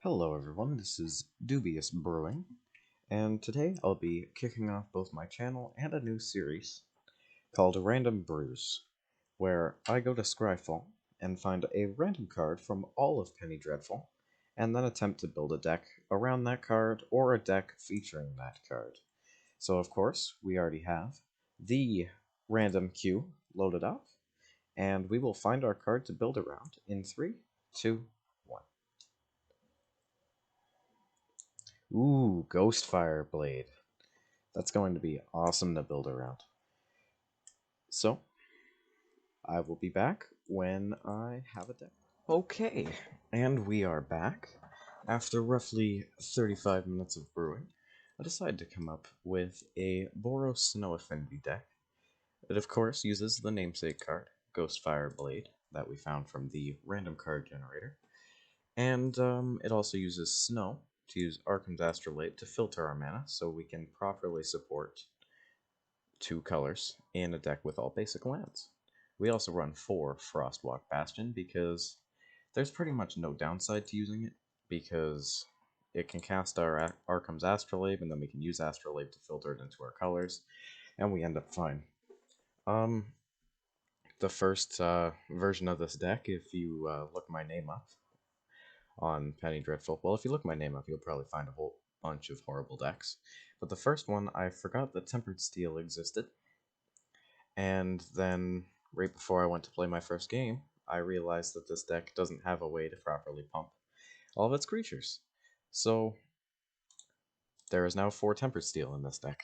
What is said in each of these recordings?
Hello everyone, this is Dubious Brewing, and today I'll be kicking off both my channel and a new series called Random Brews, where I go to Scryfall and find a random card from all of Penny Dreadful, and then attempt to build a deck around that card or a deck featuring that card. So of course, we already have the random queue loaded up, and we will find our card to build around in 3, 2, 1. Ooh, Ghostfire Blade. That's going to be awesome to build around. So, I will be back when I have a deck. Okay, and we are back. After roughly 35 minutes of brewing, I decided to come up with a Boros Snow-finity deck. It of course uses the namesake card, Ghostfire Blade, that we found from the random card generator. And it also uses Snow to use Arkham's Astrolabe to filter our mana so we can properly support 2 colors in a deck with all basic lands. We also run 4 Frostwalk Bastion because there's pretty much no downside to using it, because it can cast our Arkham's Astrolabe and then we can use Astrolabe to filter it into our colors, and we end up fine. The first version of this deck, if you look my name up on Penny Dreadful, well, if you look my name up, you'll probably find a whole bunch of horrible decks. But the first one, I forgot that Tempered Steel existed, and then right before I went to play my first game, I realized that this deck doesn't have a way to properly pump all of its creatures. So there is now 4 Tempered Steel in this deck.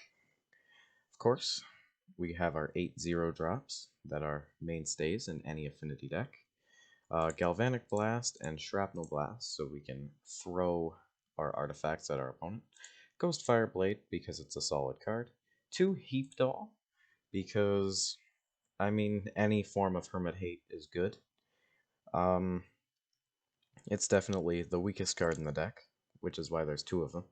Of course, we have our 8/0 drops that are mainstays in any affinity deck. Galvanic Blast and Shrapnel Blast, so we can throw our artifacts at our opponent. Ghostfire Blade, because it's a solid card. 2 Heap Doll, because, I mean, any form of Hermit Hate is good. It's definitely the weakest card in the deck, which is why there's 2 of them.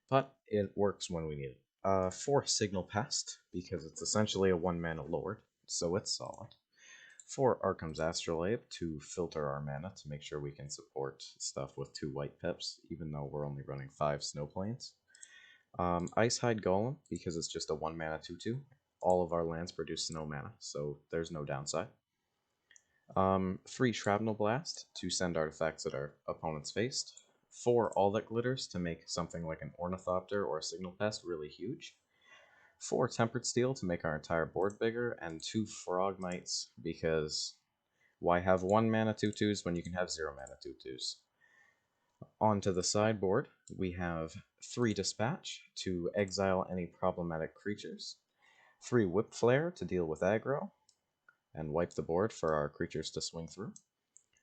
But it works when we need it. 4 Signal Pest, because it's essentially a 1-mana lord, so it's solid. 4 Arkham's Astrolabe to filter our mana to make sure we can support stuff with 2 white pips, even though we're only running 5 Snowplains. Icehide Golem, because it's just a 1-mana 2/2. All of our lands produce snow mana, so there's no downside. 3 Shrapnel Blast to send artifacts at our opponent's face. 4 All That Glitters to make something like an Ornithopter or a Signal Pest really huge. 4 Tempered Steel to make our entire board bigger, and 2 Frogmites, because why have 1-mana 2/2s when you can have 0-mana 2/2s? Onto the sideboard, we have 3 Dispatch to exile any problematic creatures, 3 Whip Flare to deal with aggro and wipe the board for our creatures to swing through,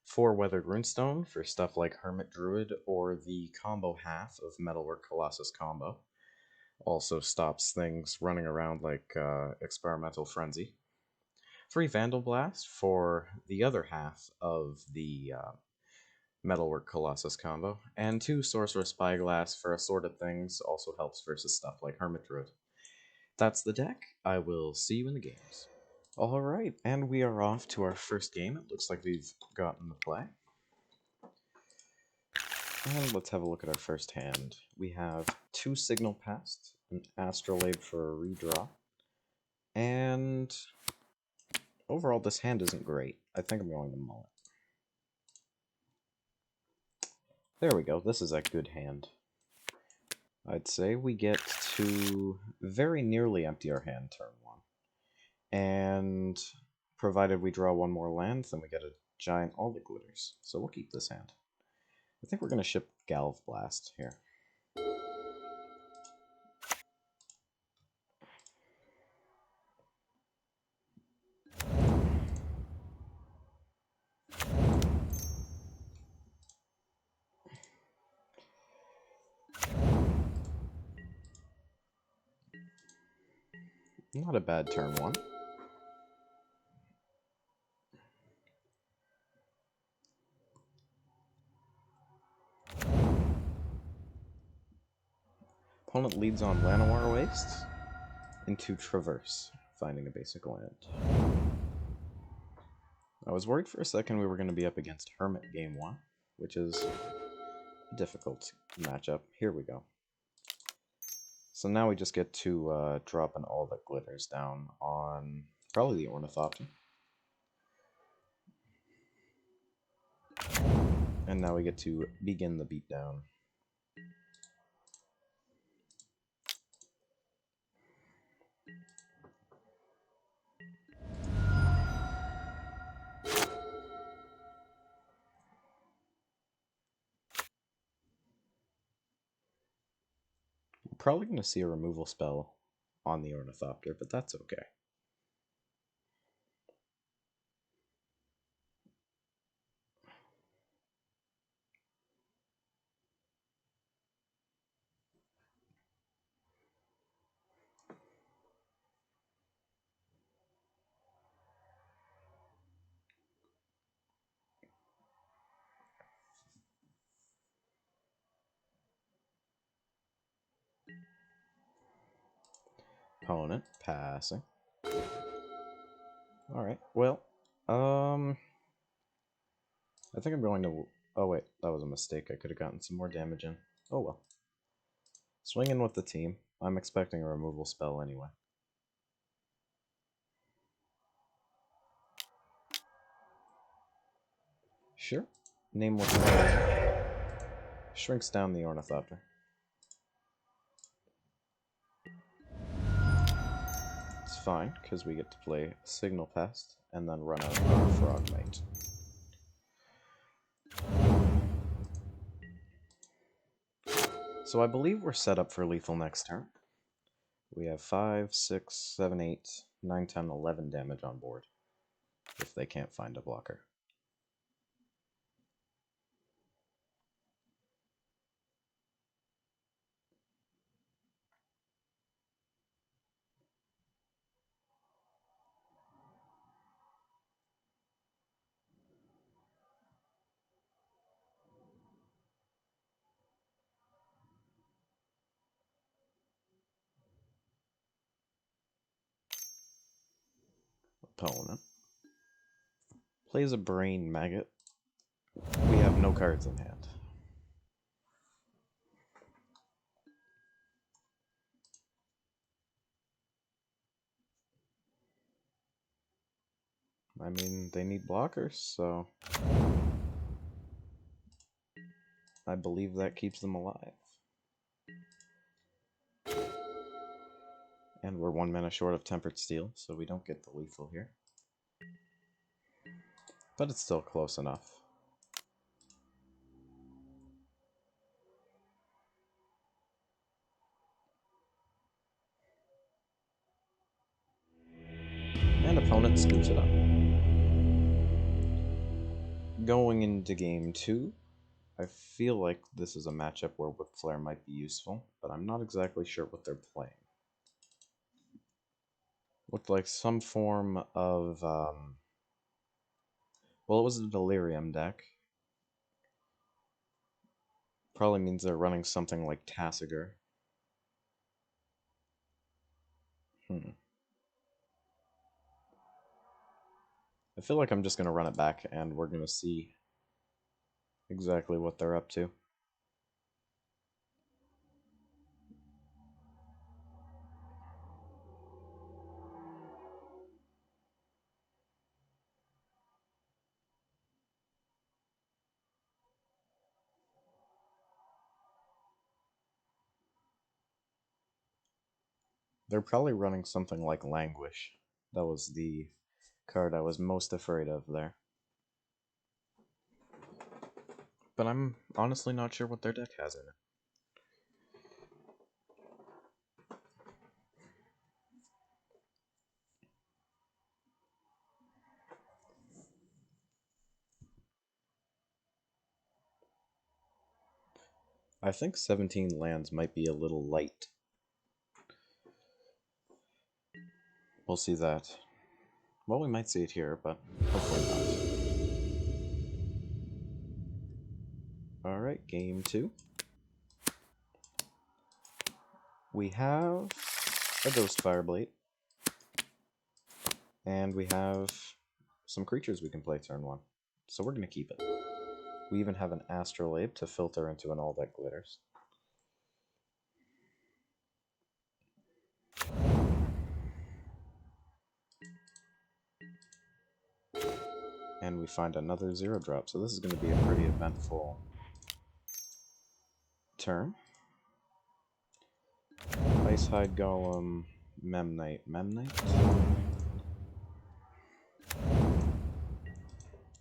4 Weathered Runestone for stuff like Hermit Druid or the combo half of Metalwork Colossus combo. Also stops things running around like Experimental Frenzy. 3 Vandal Blast for the other half of the Metalwork Colossus combo, and 2 Sorcerer Spyglass for assorted things, also helps versus stuff like Hermit Druid. That's the deck. I will see you in the games. Alright, and we are off to our first game. It looks like we've gotten the play. And let's have a look at our first hand. We have 2 Signal Pest, an Astrolabe for a redraw, and overall this hand isn't great. I think I'm going to mull it. There we go, this is a good hand. I'd say we get to very nearly empty our hand turn 1. And provided we draw 1 more land, then we get a giant All the Glitters. So we'll keep this hand. I think we're going to ship Galv Blast here. Not a bad turn 1. Opponent leads on Llanowar Waste into Traverse, finding a basic land. I was worried for a second we were going to be up against Hermit game 1, which is difficult matchup. Here we go. So now we just get to drop in all the glitters down on probably the Ornithopter. And now we get to begin the beatdown. We're probably going to see a removal spell on the Ornithopter, but that's okay. Opponent passing. Alright, well, I think I'm going to... Oh wait, that was a mistake. I could have gotten some more damage in. Oh well. Swing in with the team. I'm expecting a removal spell anyway. Sure. Name what's shrinks down the Ornithopter. It's fine, because we get to play Signal Pest and then run out our Frogmite. So I believe we're set up for lethal next turn. We have 5, 6, 7, 8, 9, 10, 11 damage on board, if they can't find a blocker. Opponent plays a Brain Maggot. We have no cards in hand. I mean, they need blockers, so I believe that keeps them alive. And we're 1 mana short of Tempered Steel, so we don't get the lethal here. But it's still close enough. And opponent scoops it up. Going into game 2, I feel like this is a matchup where Whip Flare might be useful, but I'm not exactly sure what they're playing. Looked like some form of, well, it was a Delirium deck. Probably means they're running something like Tassiger. I feel like I'm just going to run it back, and we're going to see exactly what they're up to. They're probably running something like Languish. That was the card I was most afraid of there. But I'm honestly not sure what their deck has in it. I think 17 lands might be a little light. We'll see that. Well, we might see it here, but hopefully not. Alright, game 2. We have a Ghostfire Blade. And we have some creatures we can play turn 1. So we're going to keep it. We even have an astrolabe to filter into an all that glitters. And we find another 0-drop, so this is going to be a pretty eventful turn. Icehide Golem, Memnite,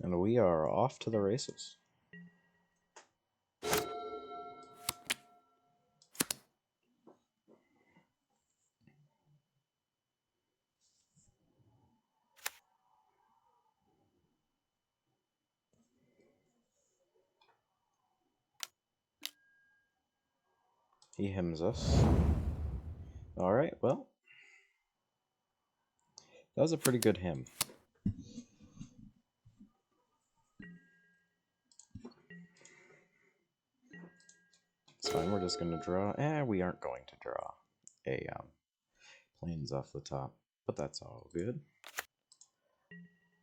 and we are off to the races. He hymns us. Alright, well, that was a pretty good hymn. It's fine, we're just going to draw. We aren't going to draw a planes off the top, but that's all good.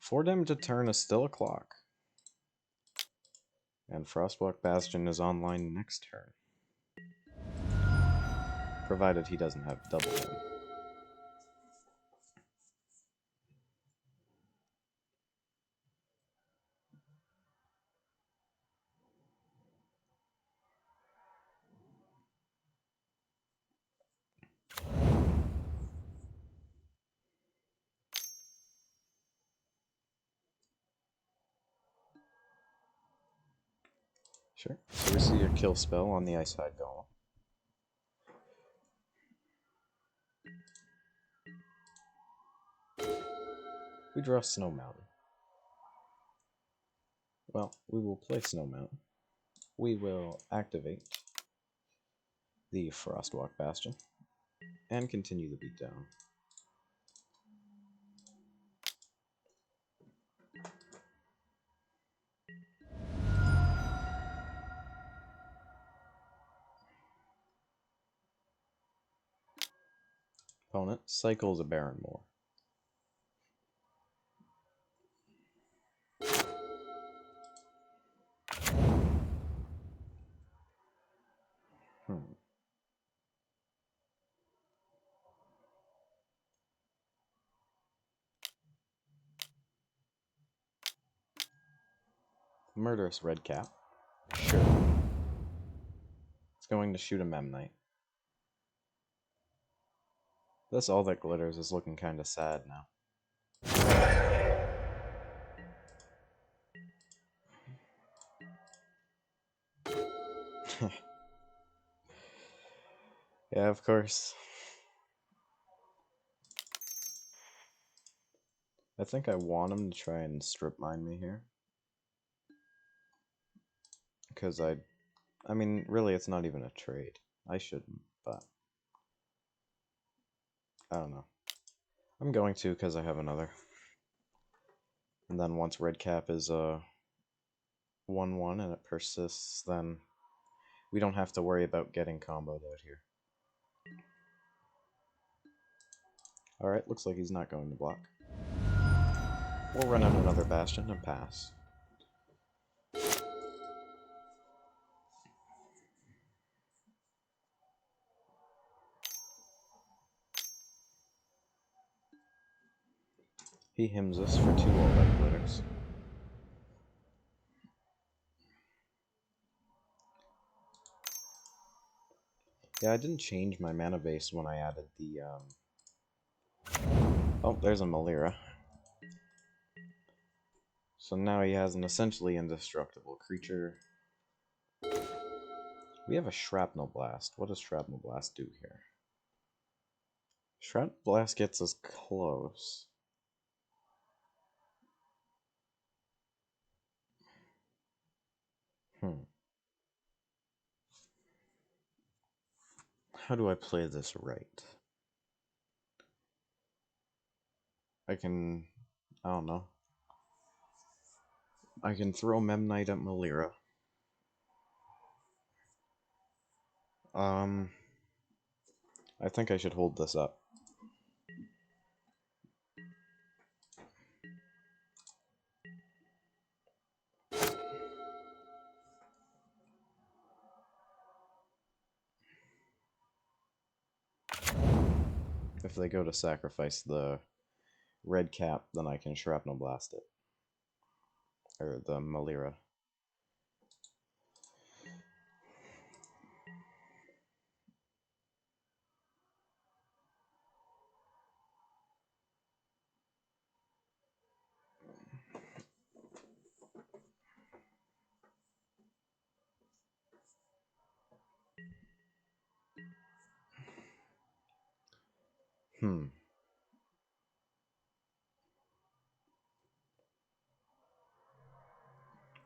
4 damage a turn is still a clock. And Frostwalk Bastion is online next turn. Provided he doesn't have double him. Sure. So we see a kill spell on the Icehide Golem. We draw Snow Mountain. Well, we will play Snow Mountain. We will activate the Frostwalk Bastion and continue the beatdown. Opponent cycles a Barrenmoor. Murderous Redcap. Sure. It's going to shoot a Memnite. This all that glitters is looking kind of sad now. Yeah, of course. I think I want him to try and strip mine me here. Because I mean, really, it's not even a trade. I shouldn't, but I don't know. I'm going to because I have another. And then once Redcap is 1/1 and it persists, then we don't have to worry about getting comboed out here. Alright, looks like he's not going to block. We'll run out another Bastion and pass. He hymns us for 2 all red glitters. Yeah, I didn't change my mana base when I added the, Oh, there's a Melira. So now he has an essentially indestructible creature. We have a Shrapnel Blast. What does Shrapnel Blast do here? Shrapnel Blast gets us close. How do I play this right? I don't know. I can throw Memnite at Melira. I think I should hold this up. If they go to sacrifice the red cap, then I can shrapnel blast it. Or the Malira.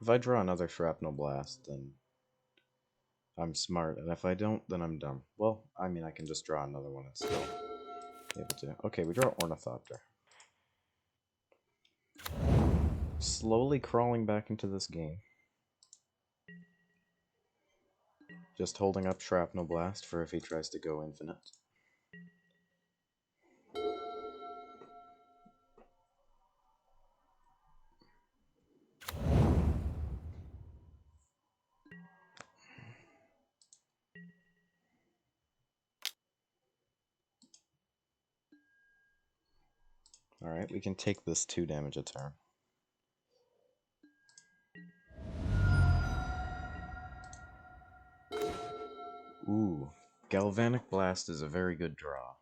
If I draw another shrapnel blast, then I'm smart, and if I don't, then I'm dumb. Well, I mean, I can just draw another one and still be able to. Okay, we draw Ornithopter. Slowly crawling back into this game. Just holding up Shrapnel Blast for if he tries to go infinite. Alright, we can take this 2 damage a turn. Ooh, Galvanic Blast is a very good draw.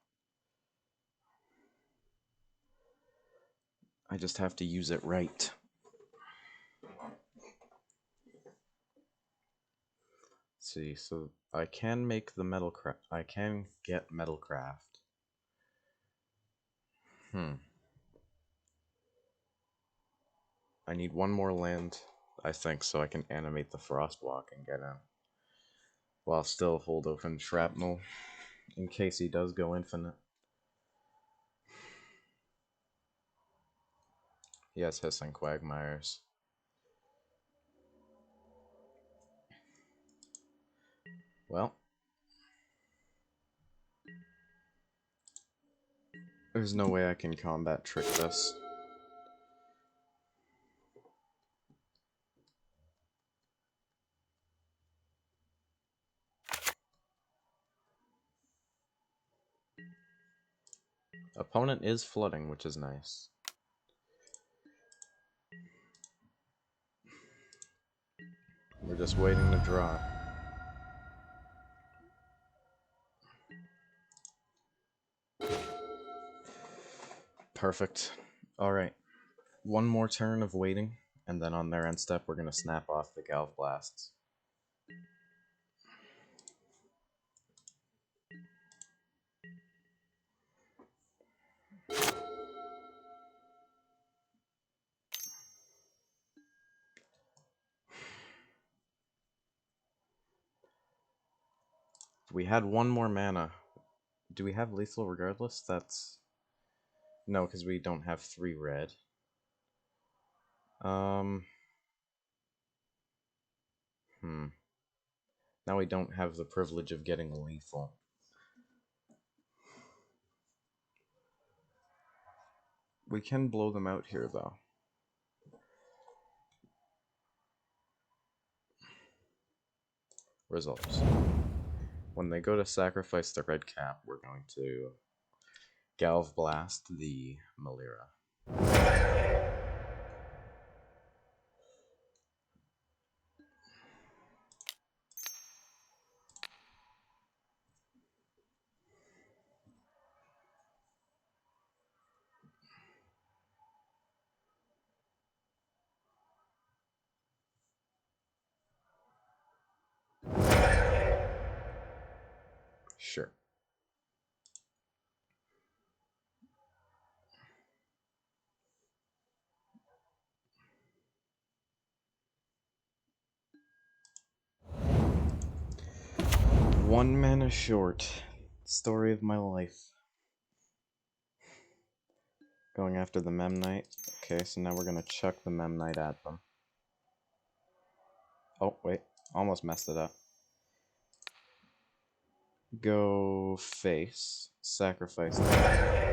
I just have to use it right. Let's see, so I can make the Metalcraft. I can get Metalcraft. I need one more land, I think, so I can animate the Frostwalk and get in. While still hold open Shrapnel, in case he does go infinite. He has Hissing Quagmires. Well, there's no way I can combat trick this. Opponent is flooding, which is nice. We're just waiting to draw. Perfect. Alright. One more turn of waiting, and then on their end step we're going to snap off the Galv Blasts. We had one more mana. Do we have lethal regardless? That's... No, because we don't have 3 red. Now we don't have the privilege of getting lethal. We can blow them out here, though. Results. When they go to sacrifice the red cap, we're going to Galv Blast the Malira. Sure. One mana short. Story of my life. Going after the Memnite. Okay, so now we're gonna chuck the Memnite at them. Oh, wait. Almost messed it up. Go face. Sacrifice them.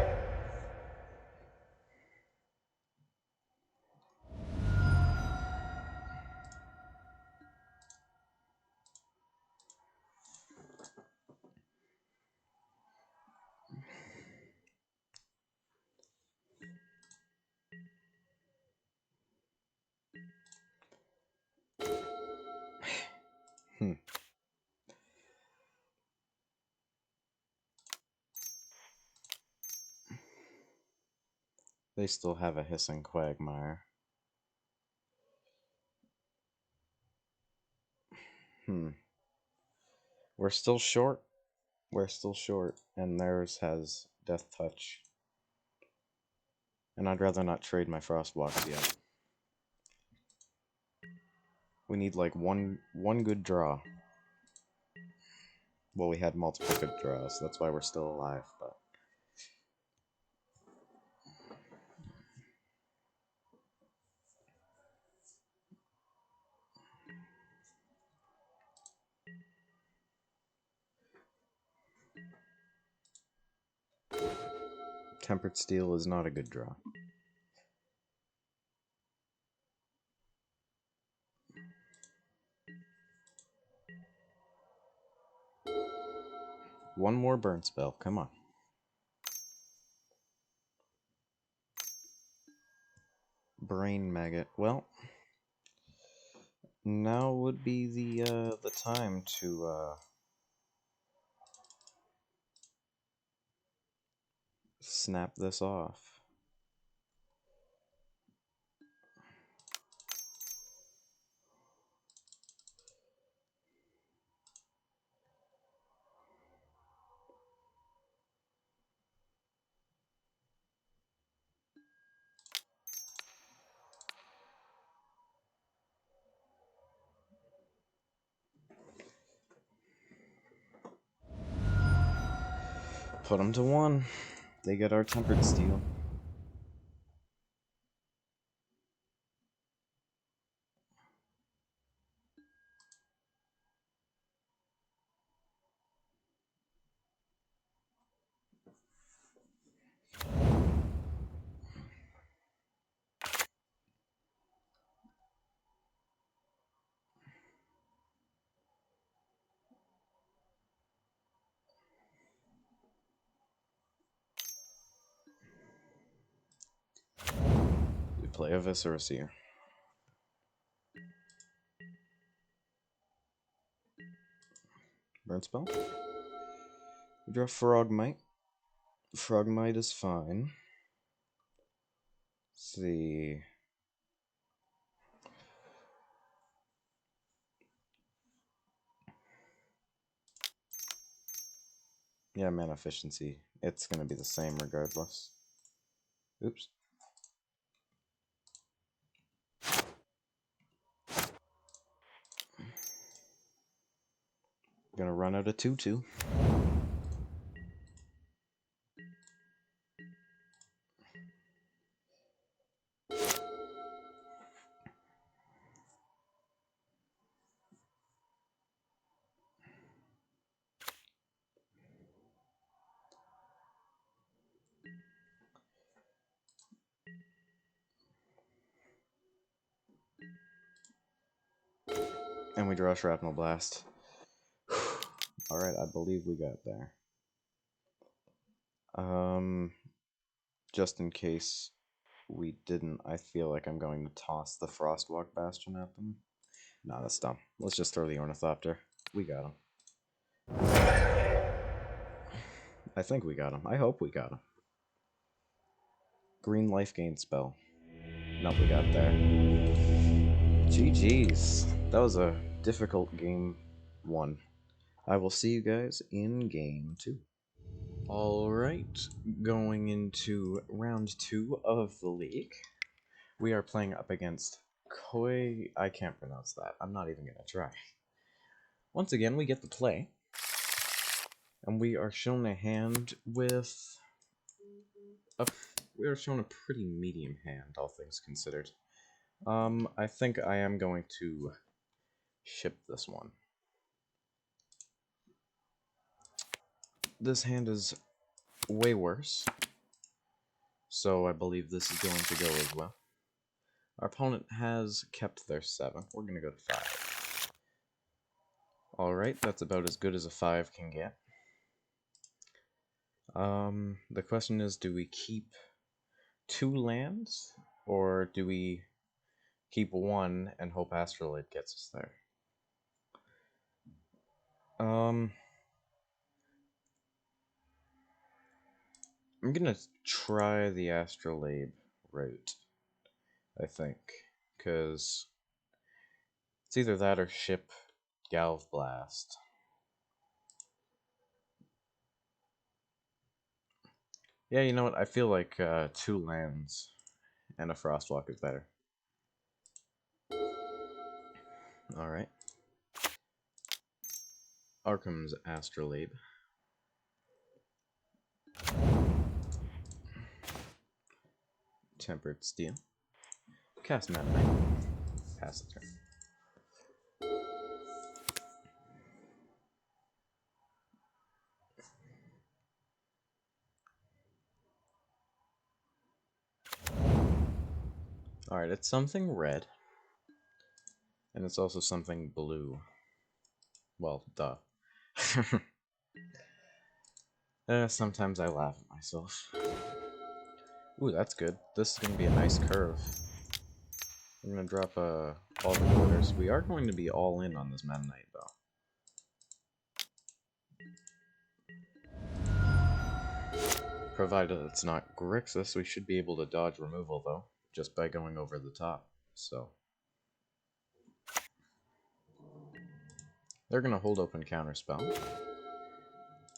They still have a hissing quagmire. We're still short. We're still short, and theirs has Death Touch. And I'd rather not trade my Frostwalks yet. We need like one good draw. Well, we had multiple good draws, so that's why we're still alive, but... Tempered Steel is not a good draw. One more burn spell, come on. Brain Maggot. Well, now would be the time to snap this off. Put them to 1. They get our Tempered Steel. We play a Viscera Seer. Burn spell. We draw Frogmite. Frogmite is fine. Let's see. Yeah, mana efficiency. It's gonna be the same regardless. Oops. Gonna run out of 2/2. And we draw Shrapnel Blast. Alright, I believe we got there. Just in case we didn't, I feel like I'm going to toss the Frostwalk Bastion at them. Nah, that's dumb. Let's just throw the Ornithopter. We got him. I think we got him. I hope we got him. Green life gain spell. Nope, we got there. GG's. That was a difficult game 1. I will see you guys in game 2. Alright, going into round 2 of the league. We are playing up against Koi... I can't pronounce that. I'm not even gonna try. Once again, we get the play. And we are shown a hand with... we are shown a pretty medium hand, all things considered. I think I am going to ship this one. This hand is way worse, so I believe this is going to go as well. Our opponent has kept their 7. We're going to go to 5. Alright, that's about as good as a 5 can get. The question is, do we keep 2 lands, or do we keep 1 and hope Astrolabe gets us there? I'm gonna try the Astrolabe route, I think, because it's either that or ship Galv Blast. Yeah, you know what? I feel like 2 lands and a Frostwalk is better. Alright. Arkham's Astrolabe. Tempered Steel. Cast Mana Knight. Pass the turn. Alright, it's something red. And it's also something blue. Well, duh. Sometimes I laugh at myself. Ooh, that's good. This is going to be a nice curve. I'm going to drop all the glitters. We are going to be all in on this Meta Knight, though. Provided it's not Grixis, we should be able to dodge removal, though, just by going over the top. So they're going to hold open Counterspell.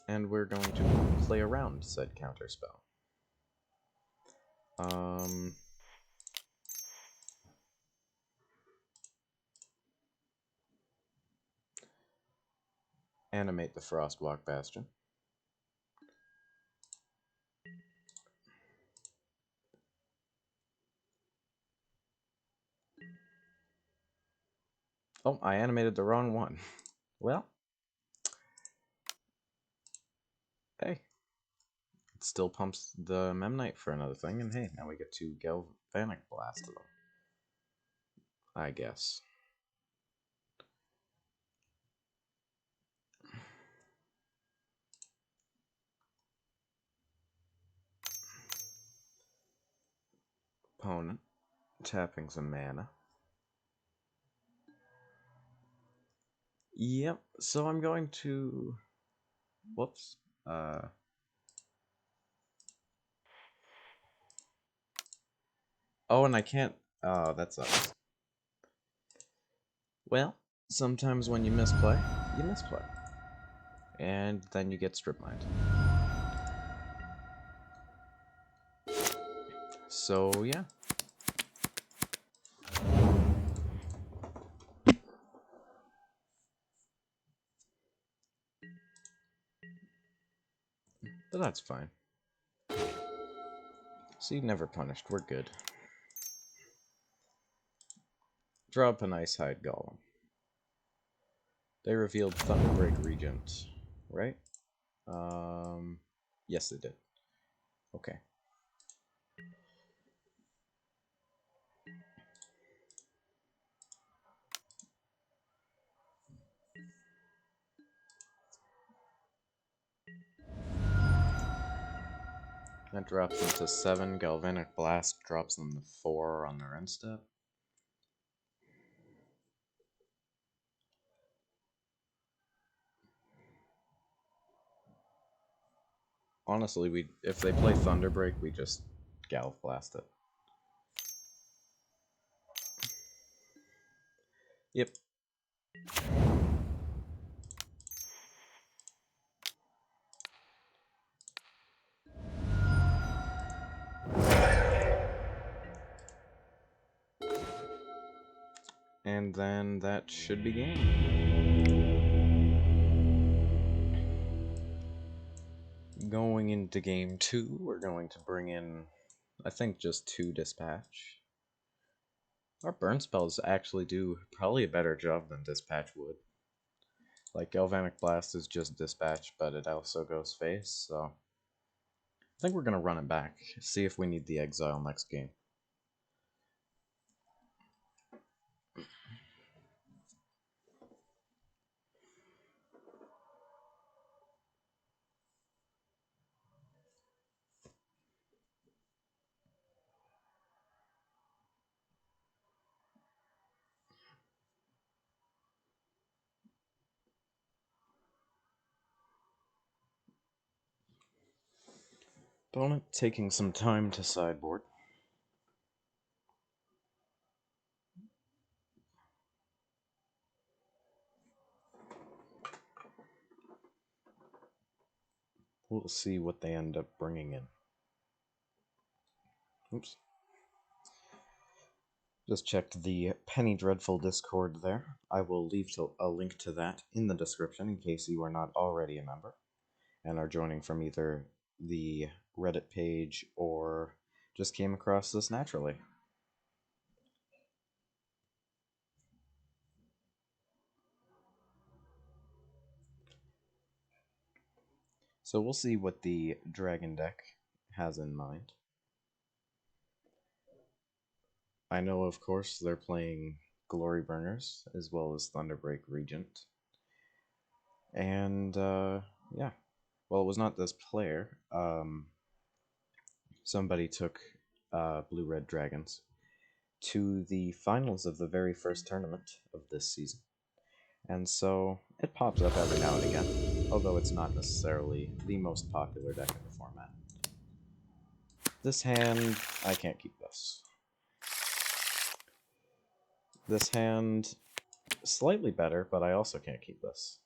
And we're going to play around said Counterspell. Animate the Frostwalk Bastion. Oh, I animated the wrong one. Well, hey. It still pumps the Memnite for another thing, and hey, now we get to Galvanic Blast them. I guess. Opponent tapping some mana. Yep, so I'm going to... Whoops. Oh, and I can't... Oh, that sucks. Well, sometimes when you misplay, you misplay. And then you get strip mined. So, yeah. But that's fine. See, never punished. We're good. Drop an Icehide Golem. They revealed Thunderbreak Regent, right? Yes, they did. Okay. That drops them to 7. Galvanic Blast drops them to 4 on their end step. Honestly, if they play Thunderbreak, we just Galv Blast it. Yep. And then that should be game. Going into game 2, we're going to bring in, I think, just 2 Dispatch. Our burn spells actually do probably a better job than Dispatch would. Like, Galvanic Blast is just Dispatch, but it also goes face, so... I think we're going to run it back, see if we need the Exile next game. Opponent taking some time to sideboard. We'll see what they end up bringing in. Oops. Just checked the Penny Dreadful Discord there. I will leave a link to that in the description in case you are not already a member and are joining from either the Reddit page or just came across this naturally. So we'll see what the Dragon deck has in mind. I know, of course, they're playing Glory Burners as well as Thunderbreak Regent. And, yeah. Well, it was not this player. Somebody took Blue-Red Dragons to the finals of the very first tournament of this season. And so it pops up every now and again, although it's not necessarily the most popular deck in the format. This hand, I can't keep this. This hand, slightly better, but I also can't keep this.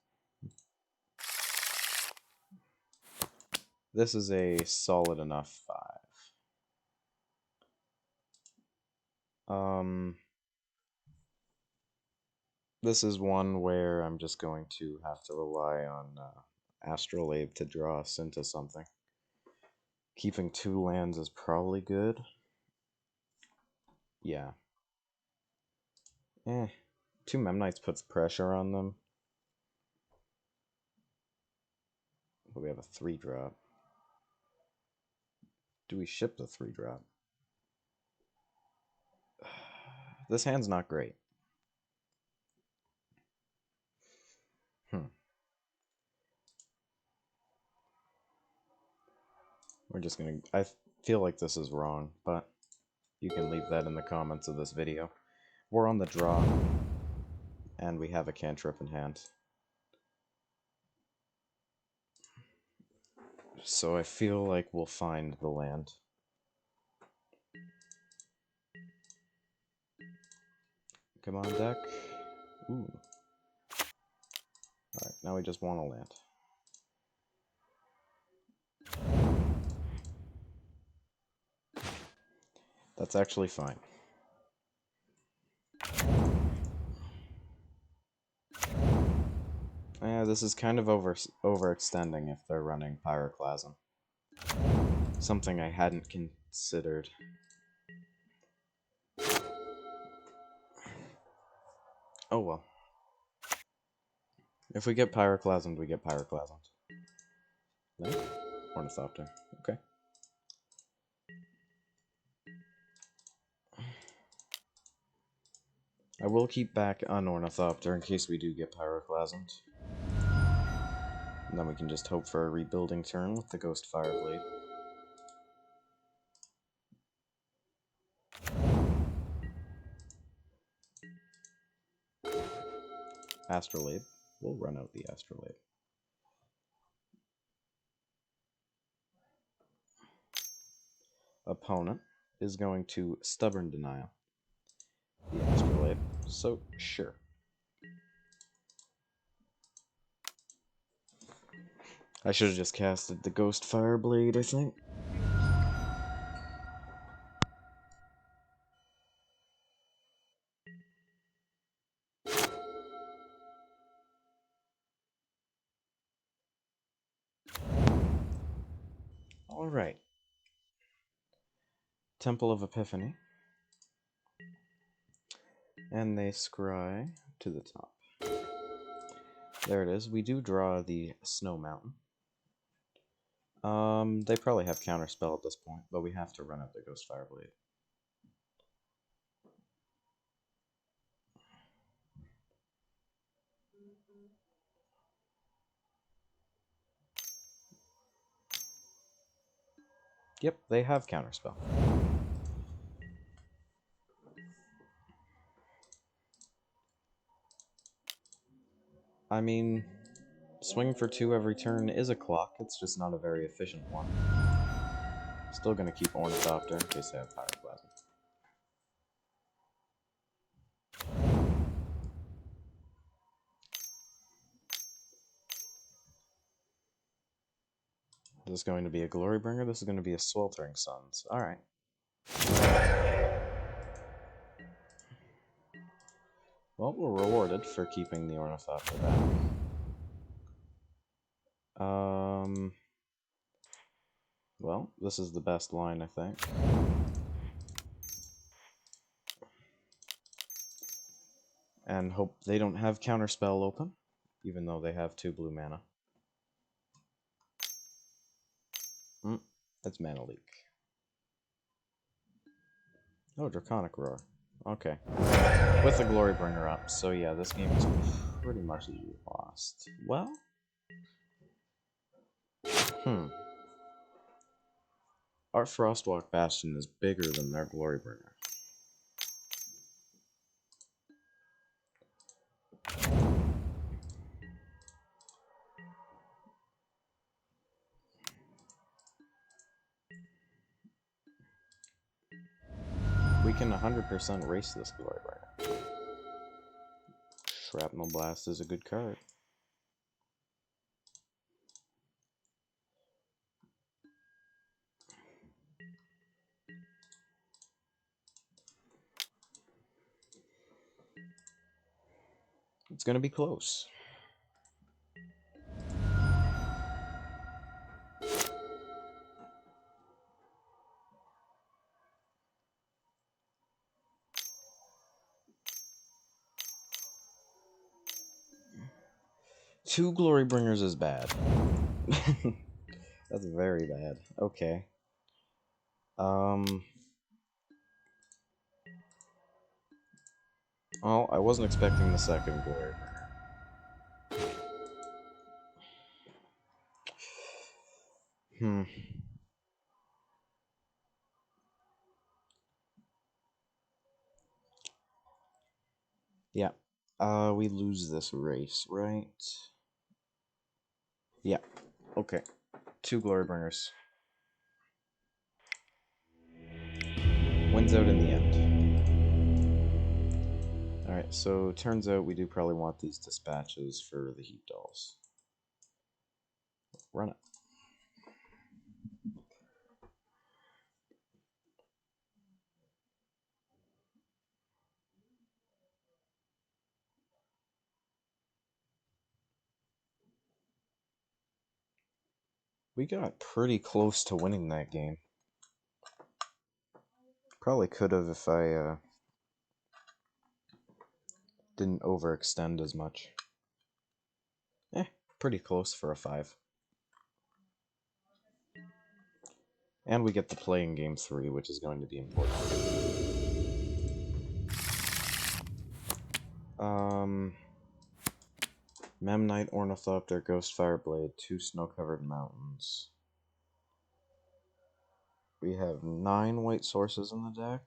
This is a solid enough 5. This is one where I'm just going to have to rely on Astrolabe to draw us into something. Keeping 2 lands is probably good. Yeah. 2 Memnites puts pressure on them. But we have a 3-drop. Do we ship the 3-drop? This hand's not great. We're just gonna... I feel like this is wrong, but you can leave that in the comments of this video. We're on the draw, and we have a cantrip in hand. So I feel like we'll find the land. Come on, deck. Ooh. Alright, now we just want a land. That's actually fine. This is kind of overextending if they're running Pyroclasm. Something I hadn't considered. Oh well. If we get Pyroclasmed, we get Pyroclasmed. No? Ornithopter. Okay. I will keep back on Ornithopter in case we do get Pyroclasmed. And then we can just hope for a rebuilding turn with the Ghostfire Blade. Astrolabe. We'll run out the Astrolabe. Opponent is going to Stubborn Denial the Astrolabe, so sure. I should have just casted the Ghostfire Blade, I think. Alright. Temple of Epiphany. And they scry to the top. There it is. We do draw the Snow Mountain. They probably have Counterspell at this point, but we have to run out the Ghostfire Blade. Yep, they have Counterspell. I mean, swing for 2 every turn is a clock, it's just not a very efficient one. Still gonna keep Ornithopter in case they have Pyroclasm. This is going to be a Glorybringer, this is going to be a Sweltering Suns. Alright. Well, we're rewarded for keeping the Ornithopter back. Well, this is the best line, I think. And hope they don't have Counterspell open, even though they have 2 blue mana. That's Mana Leak. Oh, Draconic Roar. Okay. With the Glorybringer up, so yeah, this game is pretty much lost. Well? Our Frostwalk Bastion is bigger than their Glorybringer. We can 100% race this Glorybringer. Shrapnel Blast is a good card. It's gonna be close. Two Glorybringers is bad. That's very bad. Okay. Oh, I wasn't expecting the second Glorybringer. Yeah. We lose this race, right? Yeah. Okay. 2 Glorybringers. Wins out in the end. Alright, so turns out we do probably want these dispatches for the Heat Dolls. Run it. We got pretty close to winning that game. Probably could have if I didn't overextend as much. Pretty close for a 5. And we get to play in game 3, which is going to be important. Memnite, Ornithopter, Ghostfire Blade, 2 Snow-Covered Mountains. We have 9 white sources in the deck.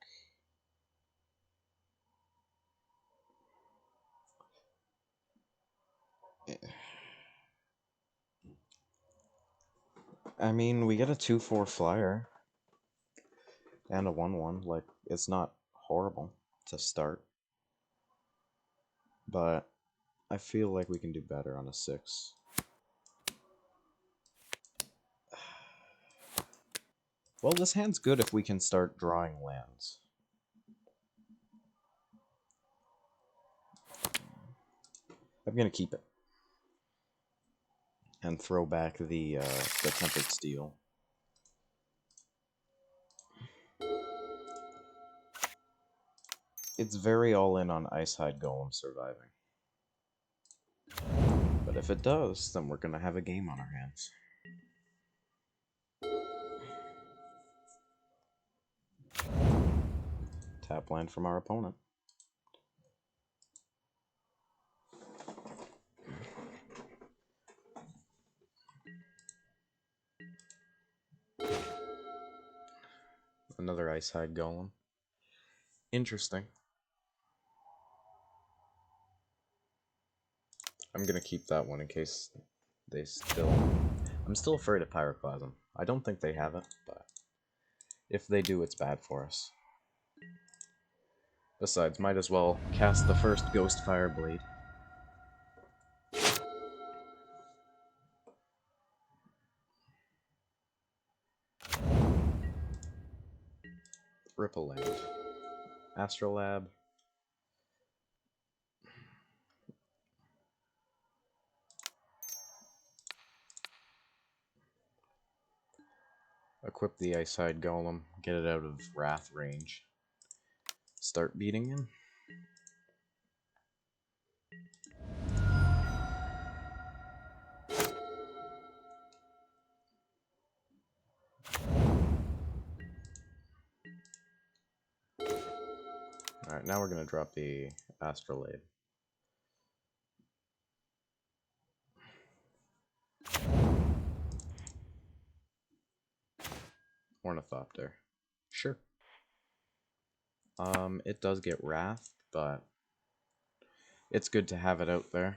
I mean, we get a 2/4 flyer. And a 1/1. Like, it's not horrible to start. But I feel like we can do better on a 6. Well, this hand's good if we can start drawing lands. I'm gonna keep it. And throw back the Tempered Steel. It's very all-in on Icehide Golem surviving. But if it does, then we're gonna have a game on our hands. Tap land from our opponent. Another Icehide Golem. Interesting. I'm gonna keep that one in case they still... I'm still afraid of Pyroclasm. I don't think they have it, but if they do, it's bad for us. Besides, might as well cast the first Ghostfire Blade. rip a land. Astrolab. Equip the Ice-Hide Golem, get it out of Wrath range. Start beating him. Alright, now we're going to drop the Astrolabe. Ornithopter. Sure. It does get Wrath, but it's good to have it out there.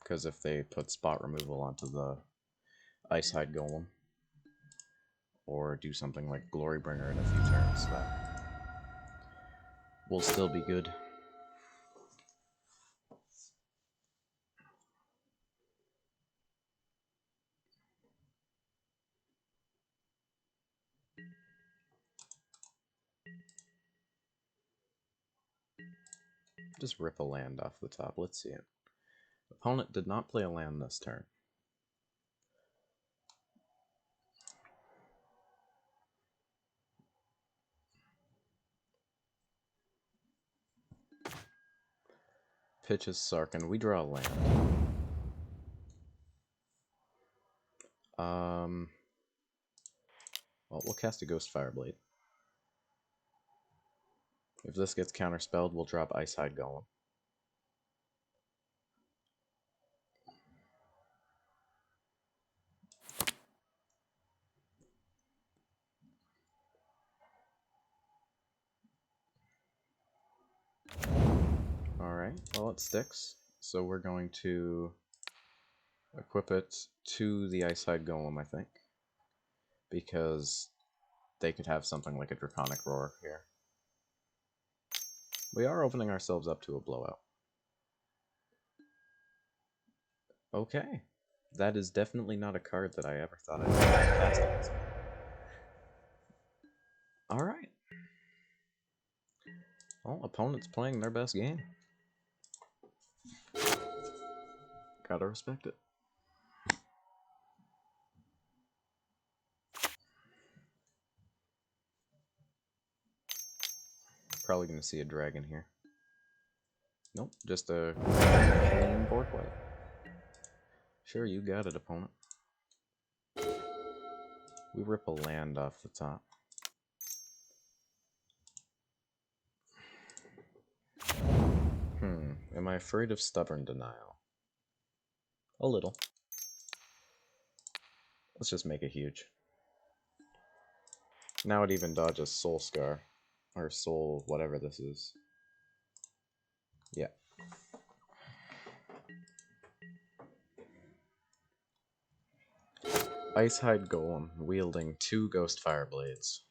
Because if they put spot removal onto the Ice-Hide Golem, or do something like Glorybringer in a few turns, that will still be good. Just rip a land off the top. Let's see it. Opponent did not play a land this turn. Pitches Sarkin. We draw a land. Well, we'll cast a Ghostfire Blade. If this gets counterspelled, we'll drop Ice-Hide Golem. Alright, well it sticks, so we're going to equip it to the Ice-Hide Golem, I think. Because they could have something like a Draconic Roar here. We are opening ourselves up to a blowout. Okay. That is definitely not a card that I ever thought I'd be casting. Alright. Well, opponent's playing their best game. Gotta respect it. Probably gonna see a dragon here. Nope, just a clean board wipe. Sure, you got it, opponent. We rip a land off the top. Am I afraid of Stubborn Denial? A little. Let's just make it huge. Now it even dodges Soul Scar. Or Soul whatever this is. Yeah. Ice-Hide Golem, wielding 2 Ghostfire Blades.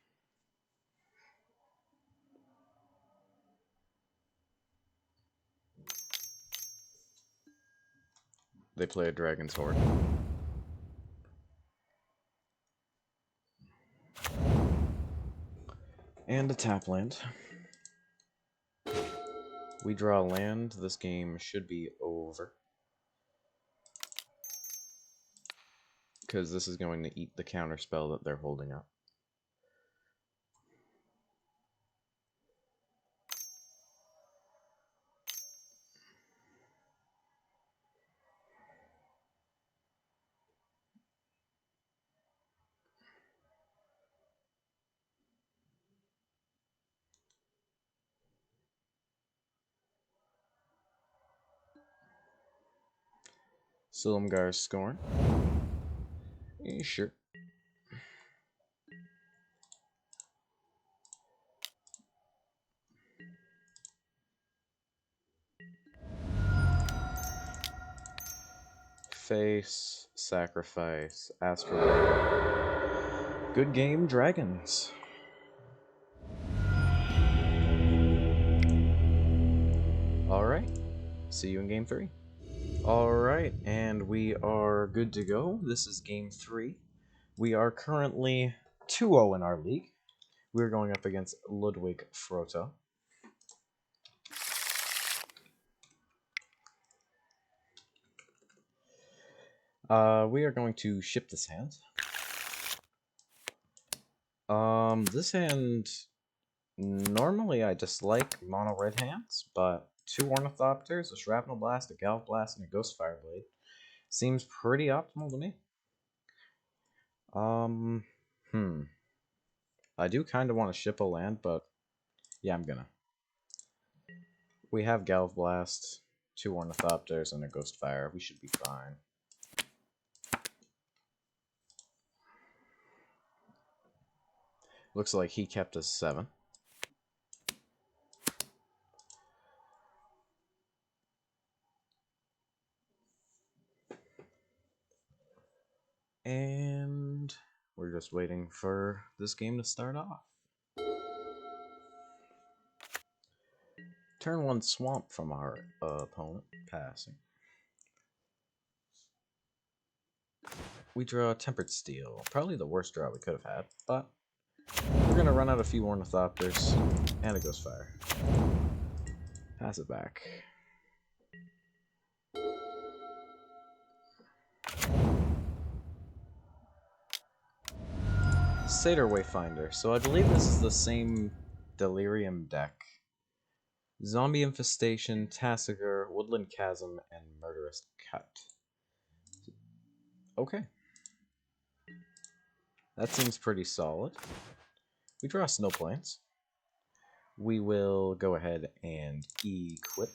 They play a Dragon's Horde. And a tap land. We draw land. This game should be over. Because this is going to eat the counterspell that they're holding up. Silumgar's Scorn. Sure. Face, sacrifice, Astral. Good game, Dragons. Alright. See you in game 3. Alright, and we are good to go. This is game 3. We are currently 2-0 in our league. We're going up against Ludwig Frota. We are going to ship this hand. This hand, normally I dislike mono red hands, but 2 Ornithopters, a Shrapnel Blast, a Galv Blast, and a Ghostfire Blade seems pretty optimal to me. I do kind of want to ship a land, but yeah, I'm gonna. We have Galv Blast, 2 Ornithopters, and a Ghostfire. We should be fine. Looks like he kept us 7. And we're just waiting for this game to start off. Turn 1 Swamp from our opponent, passing. We draw Tempered Steel. Probably the worst draw we could have had, but we're going to run out a few Ornithopters and a Ghostfire. Pass it back. Satyr Wayfinder. So I believe this is the same Delirium deck. Zombie Infestation, Tassiger, Woodland Chasm, and Murderous Cut. Okay. That seems pretty solid. We draw Snow Plains. We will go ahead and equip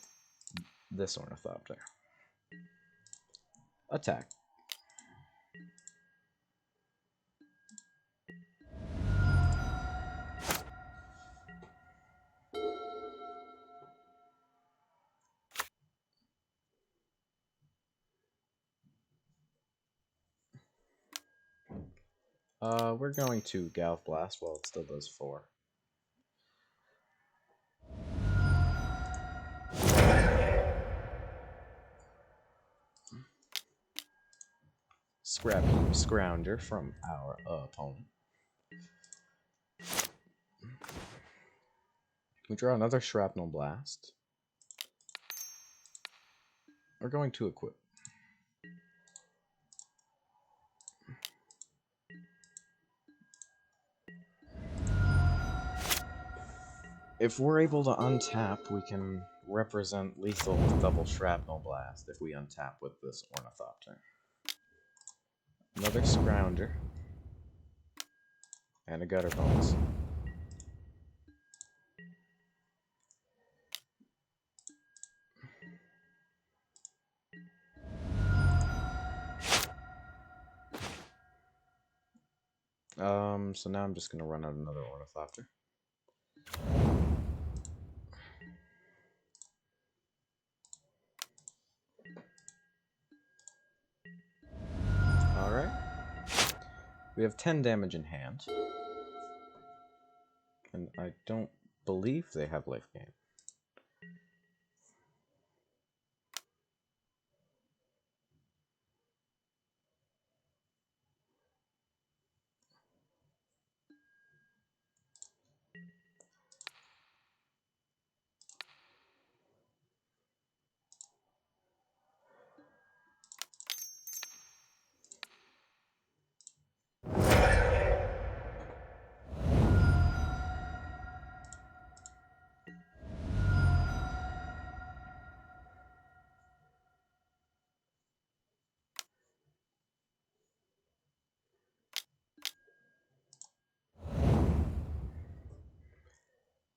this Ornithopter. Attack. We're going to Galv Blast while it still does 4. Scrap Heap Scrounger from our opponent. We draw another Shrapnel Blast. We're going to equip. If we're able to untap, we can represent lethal with double Shrapnel Blast if we untap with this Ornithopter. Another Scrounger. And a Gutter Bones. So now I'm just going to run out another Ornithopter. Alright. We have 10 damage in hand. And I don't believe they have life gain.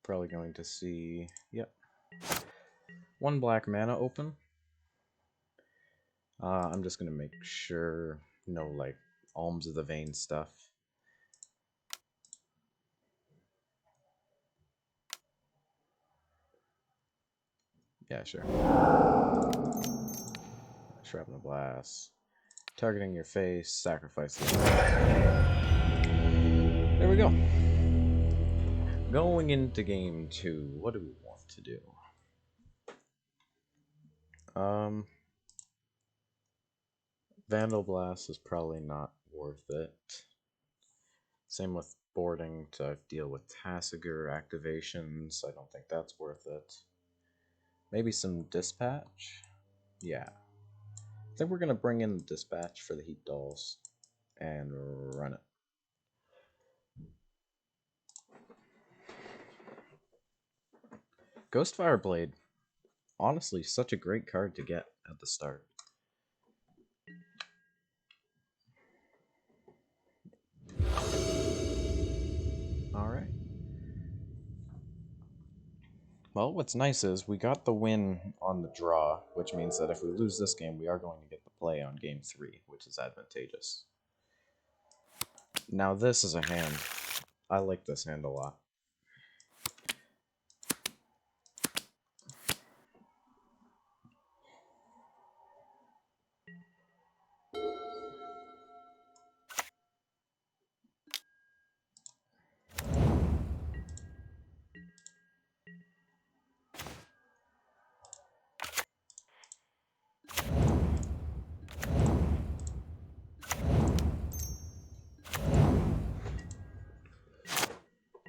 Probably going to see, yep, 1 black mana open. I'm just going to make sure no, like, Alms of the Vein stuff. Yeah, sure. Shrapnel Blast. Targeting your face, sacrifice the There we go. Going into game 2, what do we want to do? Vandal Blast is probably not worth it. Same with boarding to deal with Tassiger activations. I don't think that's worth it. Maybe some Dispatch? Yeah. I think we're going to bring in the Dispatch for the Heat Dolls and run it. Ghostfire Blade. Honestly, such a great card to get at the start. Alright. Well, what's nice is we got the win on the draw, which means that if we lose this game, we are going to get the play on game 3, which is advantageous. Now this is a hand. I like this hand a lot.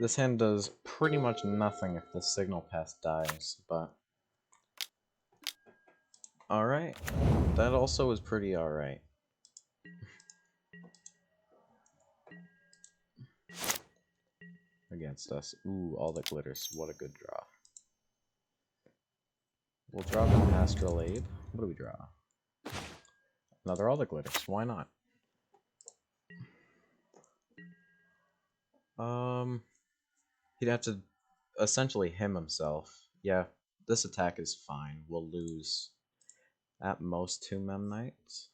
This hand does pretty much nothing if the signal pass dies, but... Alright. That also is pretty alright. Against us. Ooh, all that glitters. What a good draw. We'll drop an Astral Aid. What do we draw? Another all that glitters. Why not? He'd have to essentially him himself. Yeah, this attack is fine. We'll lose at most 2 Mem Knights.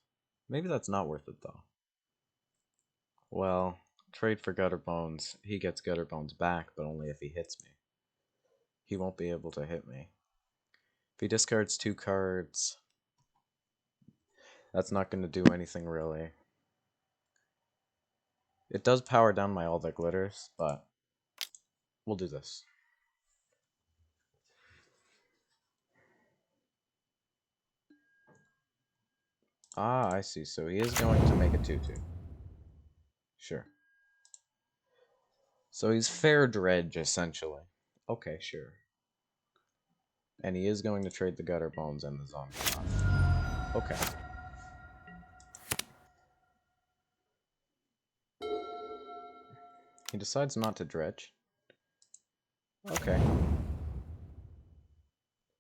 Maybe that's not worth it though. Well, trade for Gutter Bones. He gets Gutter Bones back, but only if he hits me. He won't be able to hit me. If he discards 2 cards, that's not going to do anything really. It does power down my All That Glitters, but we'll do this. Ah, I see. So he is going to make a 2/2. Sure. So he's fair dredge, essentially. Okay, sure. And he is going to trade the Gutter Bones and the Zombie off. Okay. He decides not to dredge. Okay.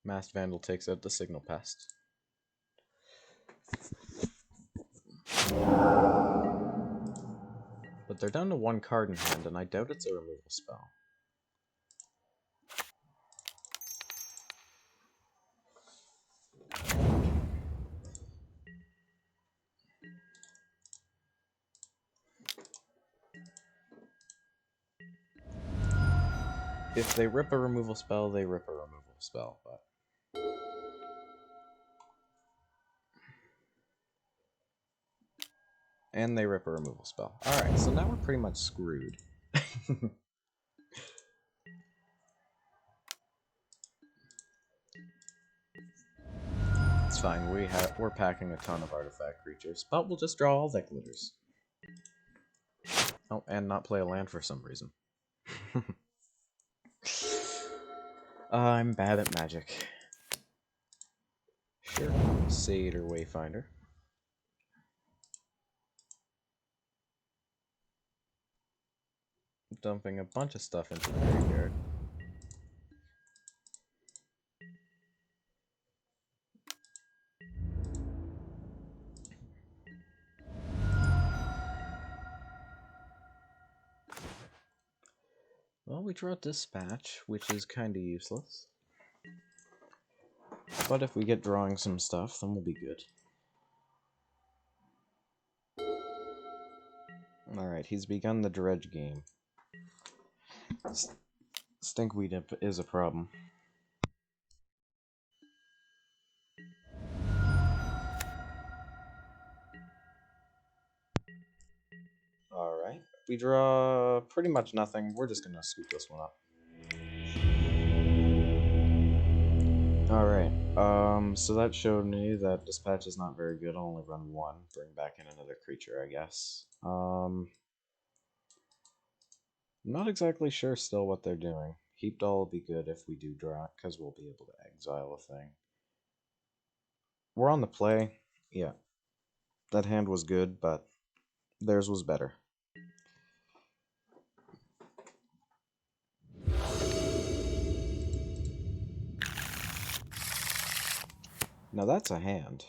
Masked Vandal takes out the Signal Pest. But they're down to 1 card in hand, and I doubt it's a removal spell. If they rip a removal spell, they rip a removal spell, but... And they rip a removal spell. Alright, so now we're pretty much screwed. It's fine, we're packing a ton of artifact creatures, but we'll just draw all that glitters. Oh, and not play a land for some reason. I'm bad at magic. Sure. Sade or Wayfinder. Dumping a bunch of stuff into the graveyard. Well, we draw Dispatch, which is kinda useless. But if we get drawing some stuff, then we'll be good. Alright, he's begun the dredge game. Stinkweed is a problem. Alright, we draw pretty much nothing. We're just gonna scoop this one up. Alright, so that showed me that Dispatch is not very good. I'll only run one. Bring back in another creature, I guess. I'm not exactly sure still what they're doing. Heap Doll will be good if we do draw it, because we'll be able to exile a thing. We're on the play. Yeah. That hand was good, but theirs was better. Now that's a hand.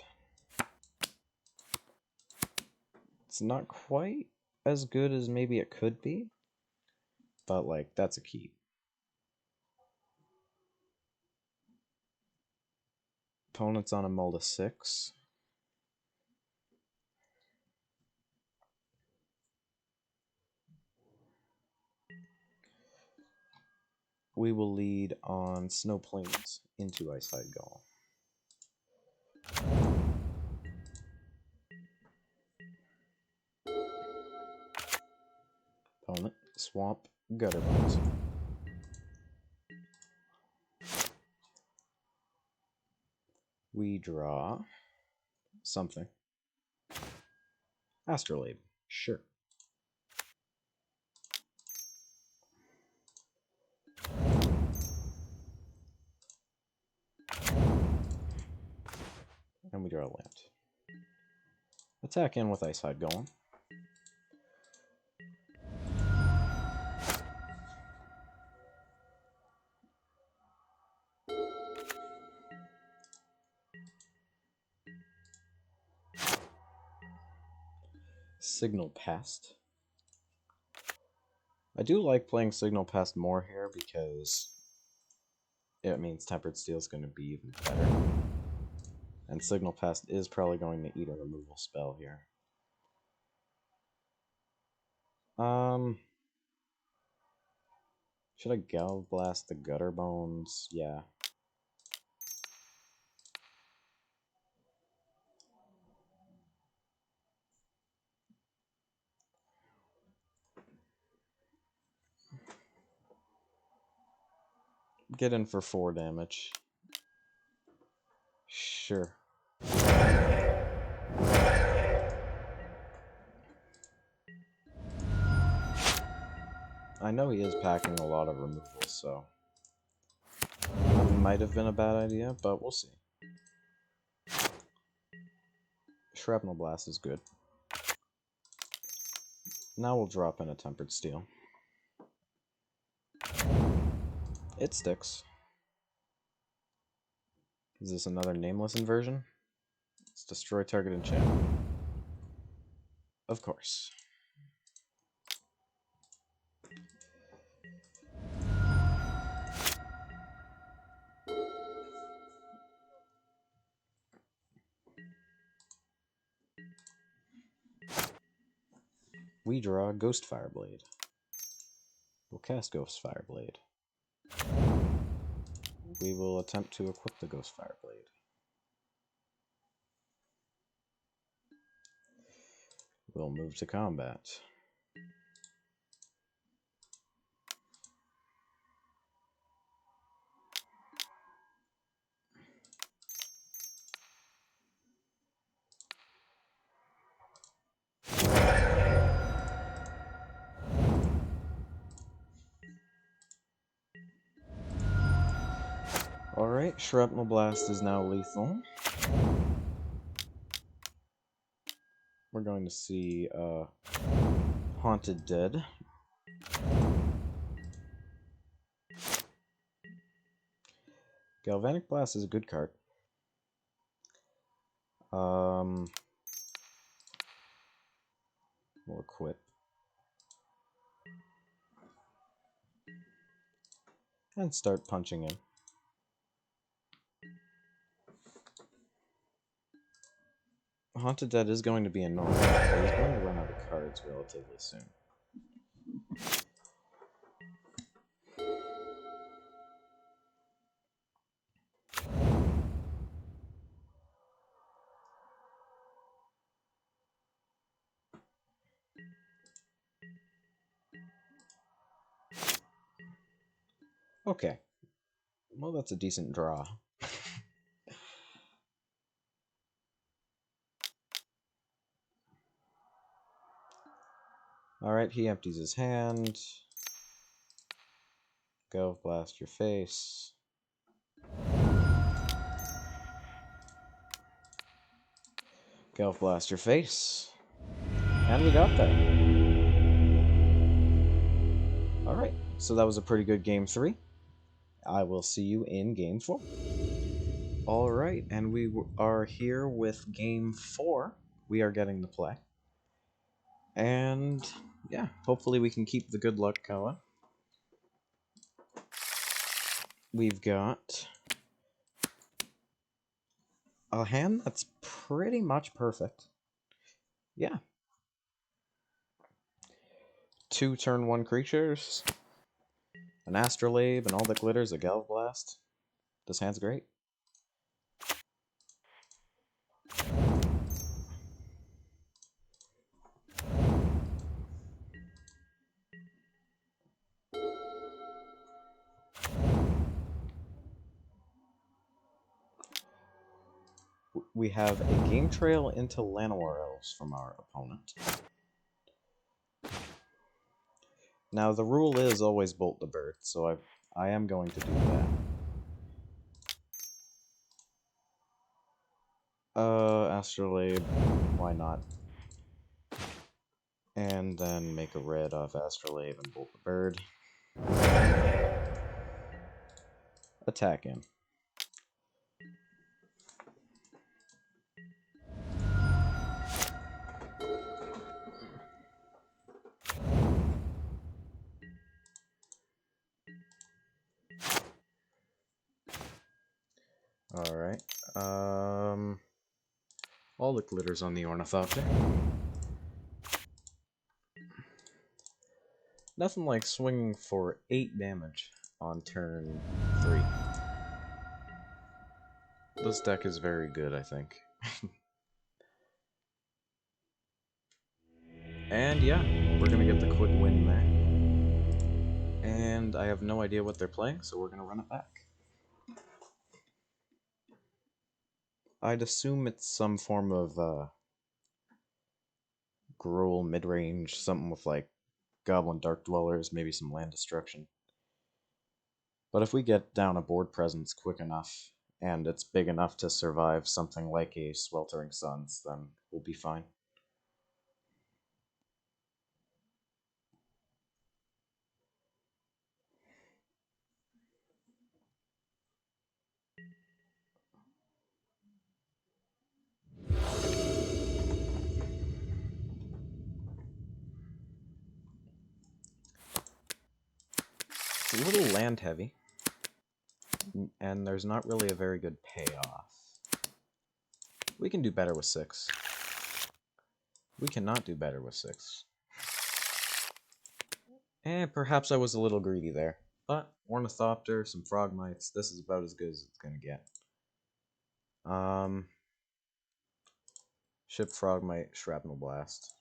It's not quite as good as maybe it could be, but like, that's a keep. Opponent's on a mull to 6. We will lead on Snow Plains into Icehide Golem. Opponent, Swamp, Gutterbones. We draw something. Astrolabe, sure. And we draw a land. Attack in with Icehide Golem. Signal Past. I do like playing Signal Past more here because it means Tempered Steel is going to be even better. And Signal Past is probably going to eat a removal spell here. Should I Galv Blast the Gutterbones? Yeah. Get in for 4 damage. Sure. I know he is packing a lot of removals, so that might have been a bad idea, but we'll see. Shrapnel Blast is good. Now we'll drop in a Tempered Steel. It sticks. Is this another nameless inversion? Let's destroy target enchantment. Of course. We draw Ghostfire Blade. We'll cast Ghostfire Blade. We will attempt to equip the Ghostfire Blade. We'll move to combat. Alright, Shrapnel Blast is now lethal. We're going to see Haunted Dead. Galvanic Blast is a good card. We'll equip. And start punching in. Haunted Dead is going to be annoying, but he's going to run out of cards relatively soon. Okay. Well, that's a decent draw. Alright, he empties his hand. Go blast your face. Go blast your face. And we got that. Alright, so that was a pretty good game 3. I will see you in game 4. Alright, and we are here with game 4. We are getting to play. And yeah, hopefully we can keep the good luck going. We've got a hand that's pretty much perfect. Yeah. 2 turn 1 creatures, an Astrolabe, and all that glitters, a Galvblast. This hand's great. We have a game trail into Llanowar Elves from our opponent. Now the rule is always bolt the bird, so I am going to do that. Astrolabe, why not? And then make a red off Astrolabe and bolt the bird. Attack him. Alright. All the glitters on the Ornithopter. Nothing like swinging for 8 damage on turn 3. This deck is very good, I think. And yeah, we're gonna get the quick win there. And I have no idea what they're playing, so we're gonna run it back. I'd assume it's some form of Gruul mid-range, something with like Goblin Dark Dwellers, maybe some land destruction. But if we get down a board presence quick enough, and it's big enough to survive something like a Sweltering Suns, then we'll be fine. It's a little land heavy, and there's not really a very good payoff. We can do better with 6. We cannot do better with 6. And perhaps I was a little greedy there. But Ornithopter, some Frogmites, this is about as good as it's gonna get. Ship Frogmite, Shrapnel Blast.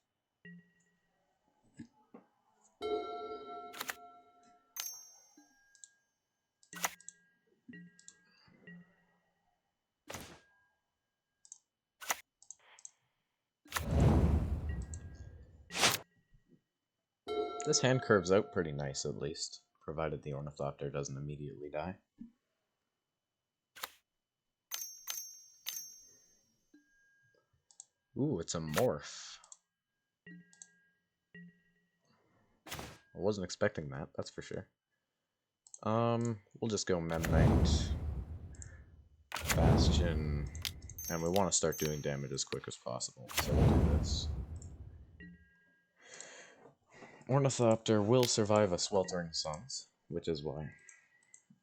This hand curves out pretty nice, at least, provided the Ornithopter doesn't immediately die. Ooh, it's a Morph. I wasn't expecting that, that's for sure. We'll just go Memnite, Bastion, and we want to start doing damage as quick as possible, so we'll do this. Ornithopter will survive a Sweltering Suns, which is why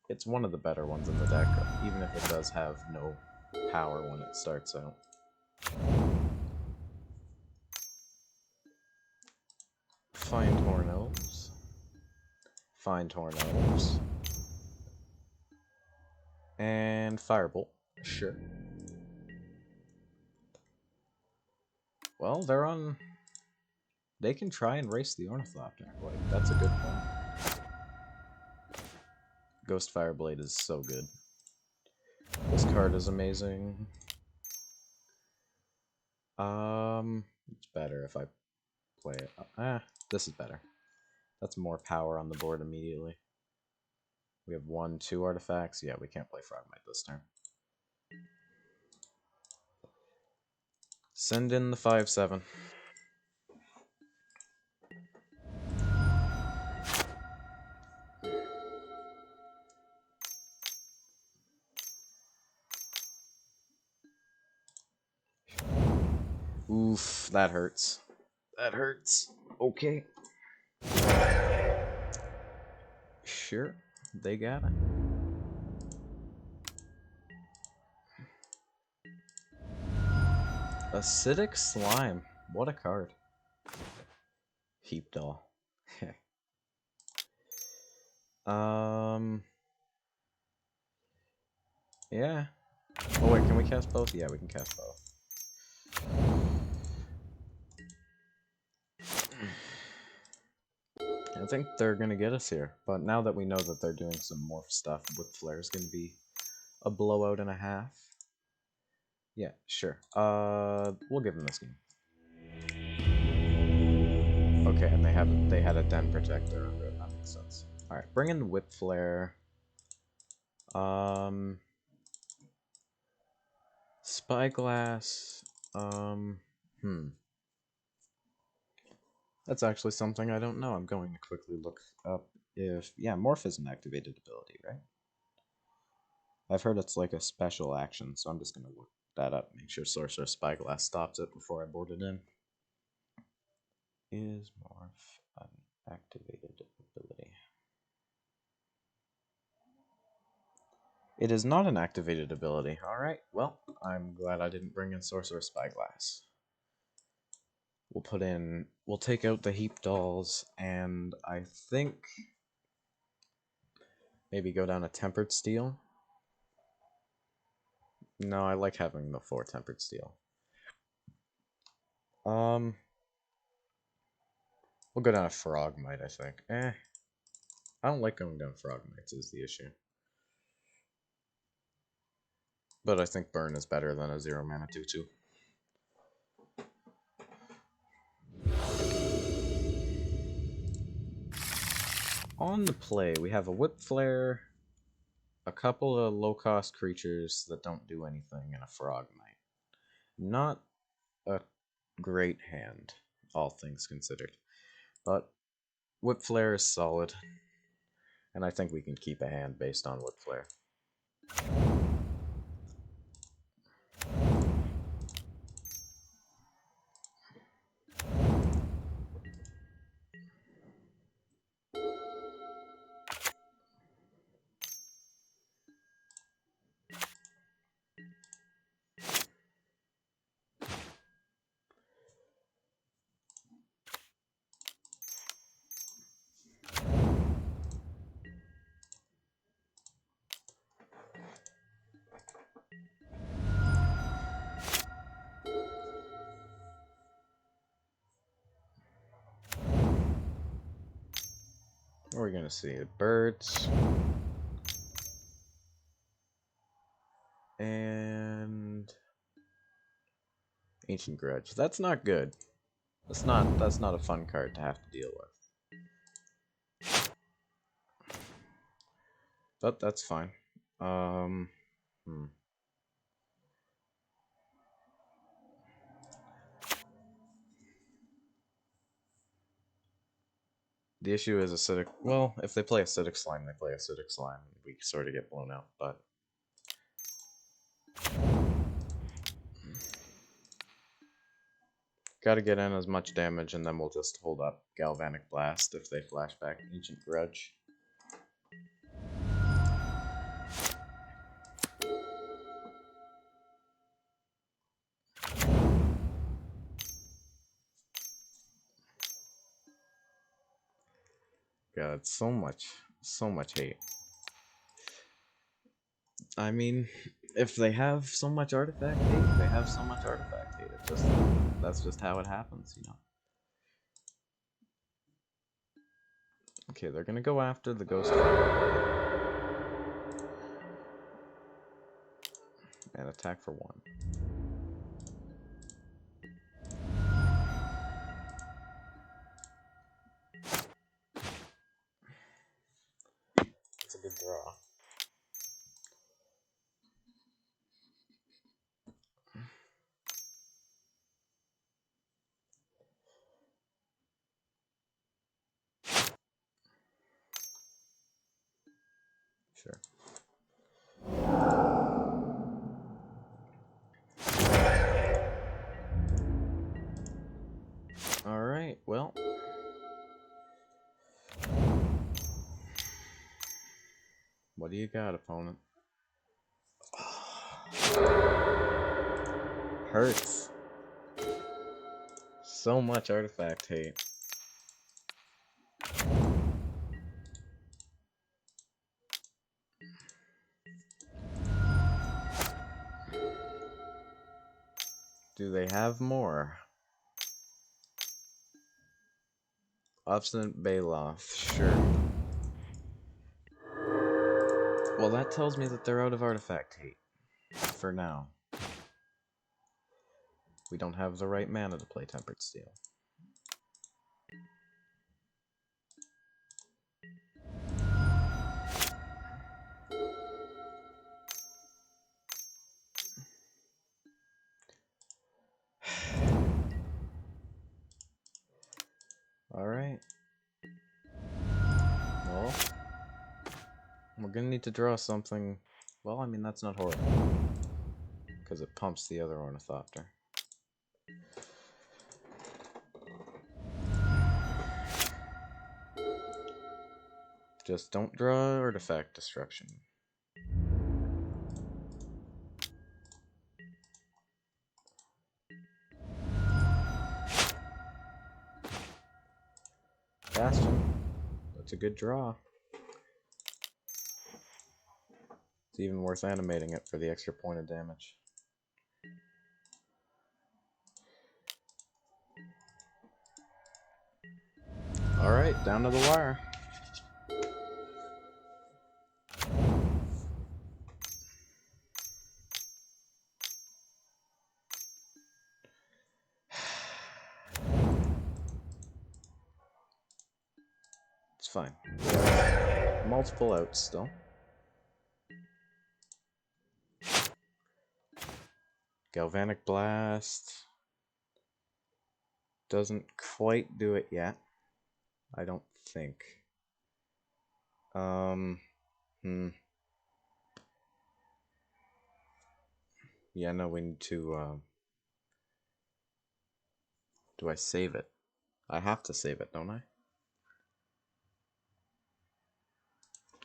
it's one of the better ones in the deck, even if it does have no power when it starts out. Find Horn Elves. Find Horn Elves. And Firebolt. Sure. Well, they're on... They can try and race the Ornithopter. Like, that's a good point. Ghostfire Blade is so good. This card is amazing. It's better if I play it. This is better. That's more power on the board immediately. We have 1, 2 artifacts. Yeah, we can't play Frogmite this turn. Send in the 5/7. Oof, that hurts. That hurts. Okay. Sure, they got it. Acidic Slime. What a card. Heap Doll. Yeah. Oh wait, can we cast both? Yeah, we can cast both. I think they're gonna get us here, but now that we know that they're doing some morph stuff, Whip Flare is gonna be a blowout and a half. Yeah, sure. We'll give them this game. Okay, and they had a Den Protector under it. That makes sense. All right, bring in Whip Flare. Spyglass. That's actually something I don't know. I'm going to quickly look up if... Yeah, Morph is an activated ability, right? I've heard it's like a special action, so I'm just going to look that up. Make sure Sorcerer Spyglass stops it before I board it in. Is Morph an activated ability? It is not an activated ability. Alright, well, I'm glad I didn't bring in Sorcerer Spyglass. We'll take out the Heap Dolls, and I think maybe go down a Tempered Steel. No, I like having the 4 Tempered Steel. We'll go down a Frogmite, I think. I don't like going down Frogmites is the issue. But I think Burn is better than a 0 mana 2/2. On the play, we have a Whip Flare, a couple of low-cost creatures that don't do anything, and a Frogmite. Not a great hand, all things considered. But Whip Flare is solid, and I think we can keep a hand based on Whip Flare. What are we gonna see? Birds. And Ancient Grudge. That's not good. That's not a fun card to have to deal with. But that's fine. The issue is Acidic... Well, if they play Acidic Slime, they play Acidic Slime. We sort of get blown out, but... Gotta get in as much damage, and then we'll just hold up Galvanic Blast if they flash back Ancient Grudge. God, so much hate. I mean, if they have so much artifact hate, they have so much artifact hate. That's just how it happens, you know. Okay, they're gonna go after the Ghostfire and attack for 1. Sure. Alright, well. What do you got, opponent? Hurts. So much artifact hate. Do they have more? Obstinate Baloth, sure. Well, that tells me that they're out of artifact hate. For now. We don't have the right mana to play Tempered Steel. Alright. Well, we're gonna need to draw something. Well, I mean, that's not horrible. Because it pumps the other Ornithopter. Just don't draw artifact destruction. Bastion. That's a good draw. It's even worth animating it for the extra point of damage. Alright, down to the wire. It's fine. Multiple outs still. Galvanic Blast doesn't quite do it yet. I don't think. Yeah, no, we need to, do I save it? I have to save it, don't I?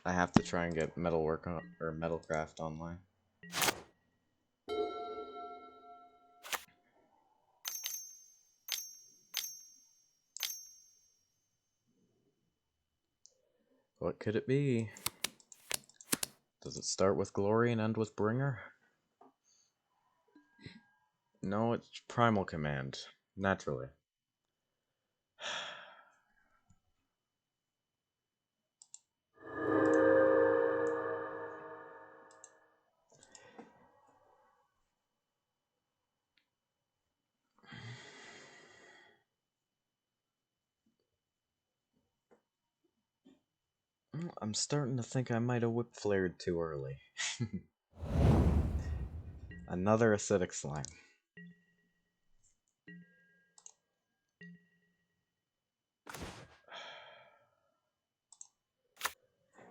I have to try and get Metalwork on, or Metalcraft online. What could it be? Does it start with Glory and end with Bringer? No, it's Primal Command. Naturally. I'm starting to think I might have whip flared too early. Another acidic slime.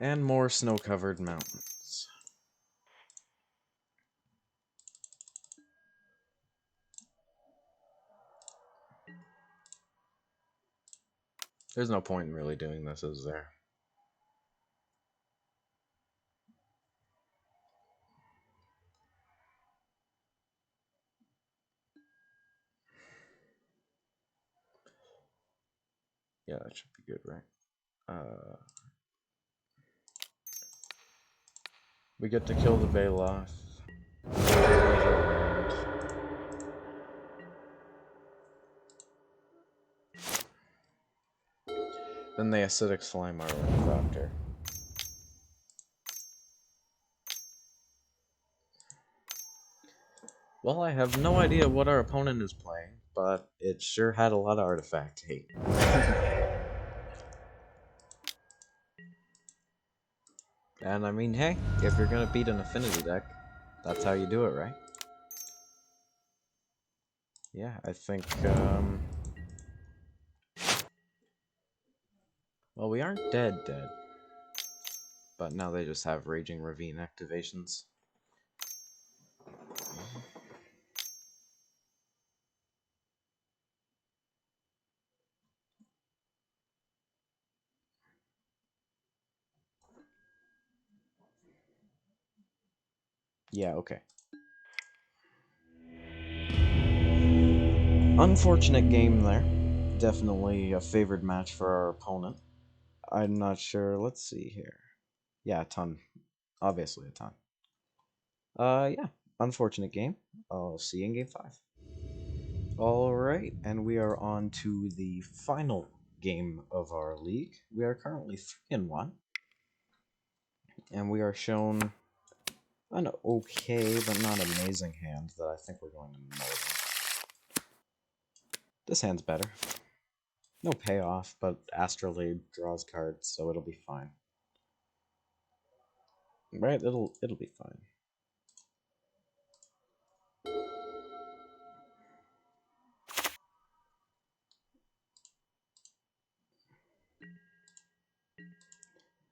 And more snow-covered mountains. There's no point in really doing this, is there? Yeah, that should be good, right? We get to kill the Baloth. Then the acidic slime our Ornithopter. Well, I have no idea what our opponent is playing, but it sure had a lot of artifact hate. And I mean, hey, if you're gonna beat an affinity deck, that's how you do it, right? Yeah, I think, well, we aren't dead. but now they just have Raging Ravine activations. Yeah, okay. Unfortunate game there. Definitely a favored match for our opponent. I'm not sure. Let's see here. Yeah, a ton. Obviously a ton. Yeah. Unfortunate game. I'll see you in game 5. Alright, and we are on to the final game of our league. We are currently 3-1. And we are shown an okay, but not amazing hand that I think we're going to mulligan. This hand's better. No payoff, but Astrolabe draws cards, so it'll be fine. Right? It'll be fine.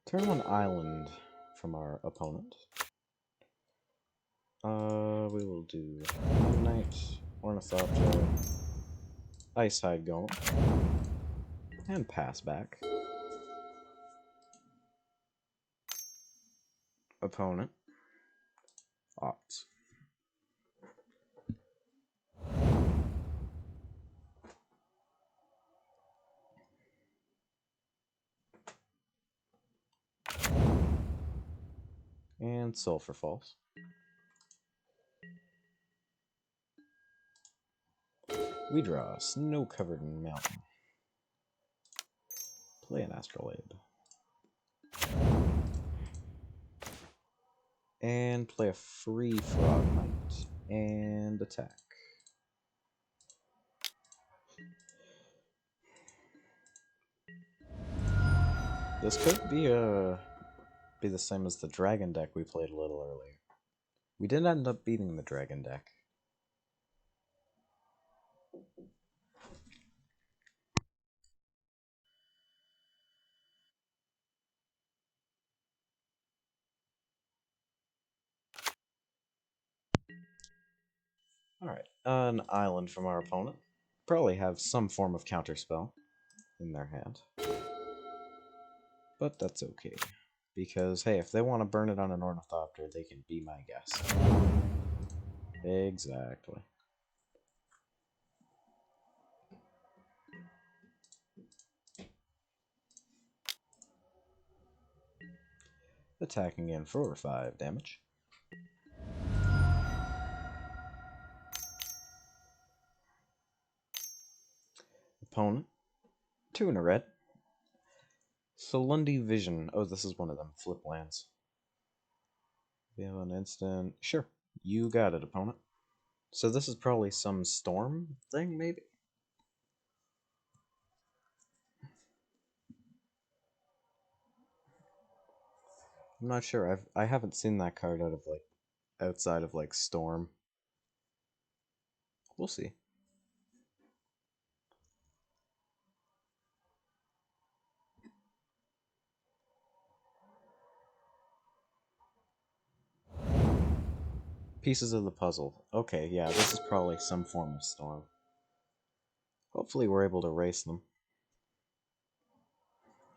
Turn 1 island from our opponent. We will do Knight, Ornithopter, Icehide Golem, and pass back. Opponent opts. And Sulfur Falls. We draw a snow-covered mountain. Play an Astrolabe. And play a free Frog Knight. And attack. This could be the same as the dragon deck we played a little earlier. We did end up beating the dragon deck. Alright, an island from our opponent. Probably have some form of counterspell in their hand. But that's okay. Because, hey, if they want to burn it on an Ornithopter, they can be my guest. Exactly. Attacking in for 5 damage. Opponent, 2 and a red. Solundi Vision. Oh, this is one of them flip lands. We have an instant. Sure, you got it, opponent. So this is probably some storm thing, maybe? I'm not sure. I haven't seen that card outside of like storm. We'll see. Pieces of the puzzle. Okay, yeah, this is probably some form of storm. Hopefully we're able to erase them.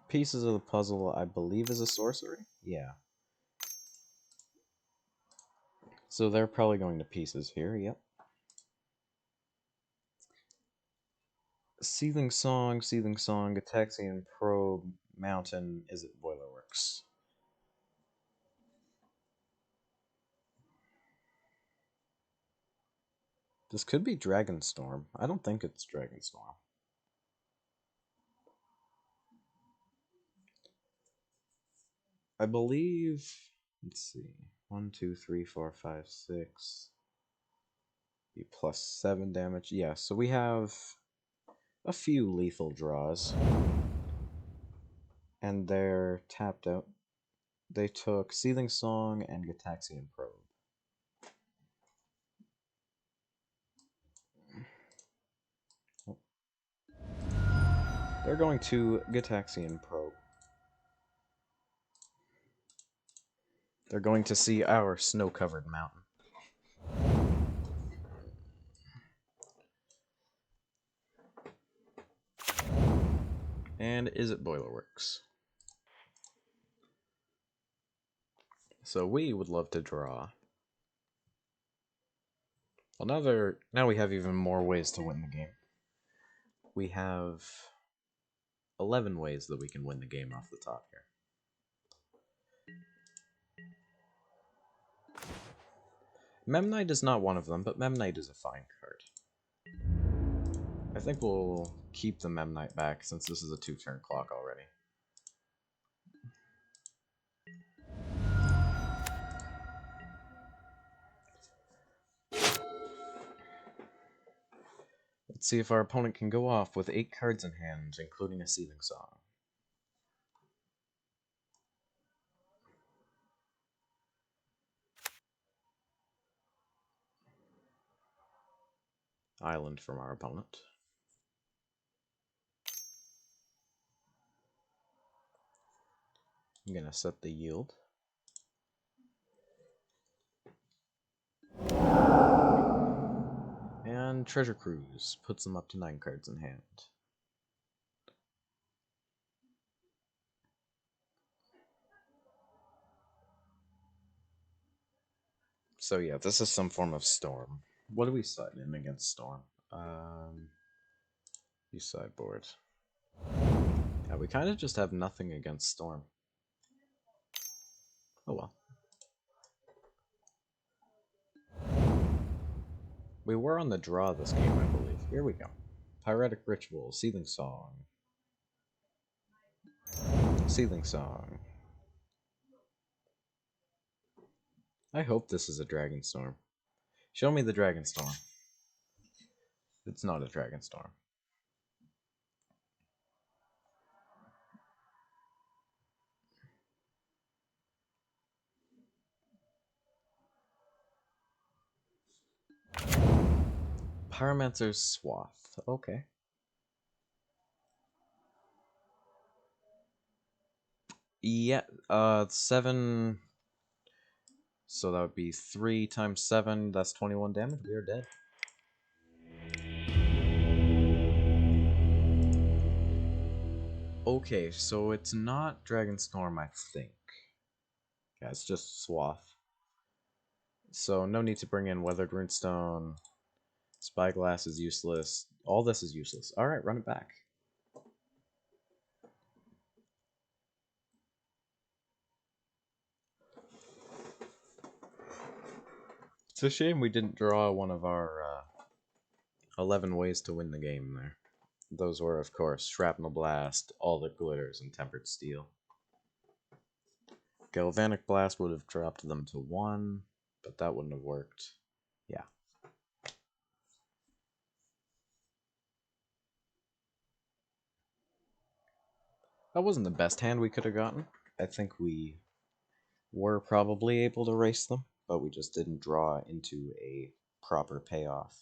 Pieces of the puzzle, I believe, is a sorcery? Yeah. So they're probably going to pieces here, yep. Seething Song, Gataxian Probe, Mountain, is it Boilerworks? This could be Dragonstorm. I don't think it's Dragonstorm. I believe... Let's see. 1, 2, 3, 4, 5, 6. Be plus 7 damage. Yeah, so we have a few lethal draws. And they're tapped out. They took Seething Song and Gataxian Probe. Oh. They're going to Gataxian Probe. They're going to see our snow-covered mountain. And is it Boilerworks? So we would love to draw. Well, now we have even more ways to win the game. We have 11 ways that we can win the game off the top here. Memnite is not one of them, but Memnite is a fine card. I think we'll keep the Memnite back since this is a 2-turn clock already. Let's see if our opponent can go off with 8 cards in hand, including a Seething Song. Island from our opponent. I'm gonna set the yield. And Treasure Cruise puts them up to 9 cards in hand. So yeah, this is some form of Storm. What do we side in against Storm? You sideboard. Yeah, we kind of just have nothing against Storm. Oh well. We were on the draw this game, I believe. Here we go. Pyretic Ritual, Seething Song. Seething Song. I hope this is a Dragon Storm. Show me the Dragon Storm. It's not a Dragon Storm. Pyromancer's Swath. Okay. Yeah, 7. So that would be 3 times 7. That's 21 damage. We are dead. Okay, so it's not Dragon Storm, I think. Yeah, it's just Swath. So no need to bring in Weathered Runestone. Spyglass is useless. All this is useless. Alright, run it back. It's a shame we didn't draw one of our 11 ways to win the game there. Those were, of course, Shrapnel Blast, All That Glitters, and Tempered Steel. Galvanic Blast would have dropped them to 1, but that wouldn't have worked. Yeah. That wasn't the best hand we could have gotten. I think we were probably able to race them, but we just didn't draw into a proper payoff.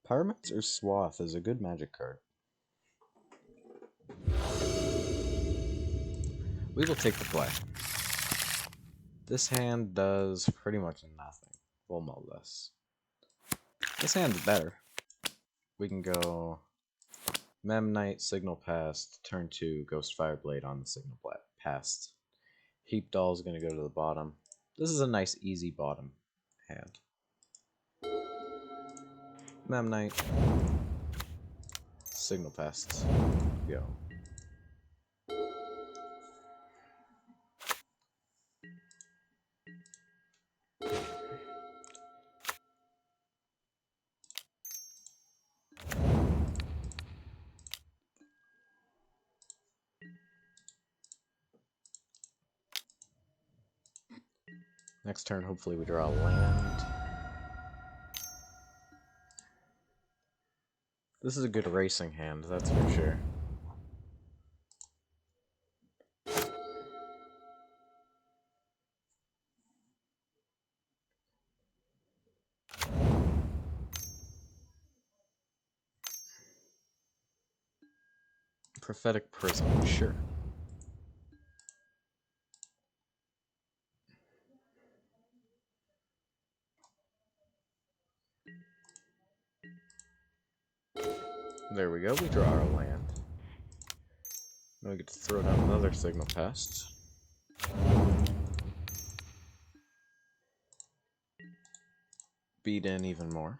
Pyromancer's Swath is a good magic card. We will take the play. This hand does pretty much nothing. We'll mull this. This hand's better. We can go Memnite, Signal Past, turn 2, Ghostfire Blade on the Signal Past. Heap Doll's gonna go to the bottom. This is a nice, easy bottom hand. Memnite, Signal Past, go. Next turn, hopefully we draw a land. This is a good racing hand, that's for sure. Prophetic Prism, sure. There we go, we draw our land. Now we get to throw down another Signal Pest. Beat in even more.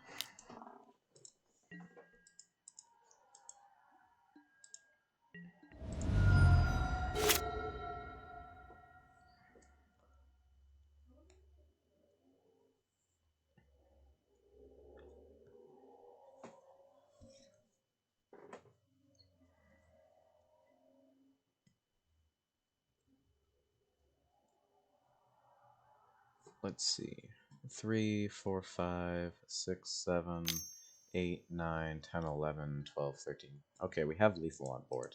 Let's see. 3, 4, 5, 6, 7, 8, 9, 10, 11, 12, 13. Okay, we have lethal on board.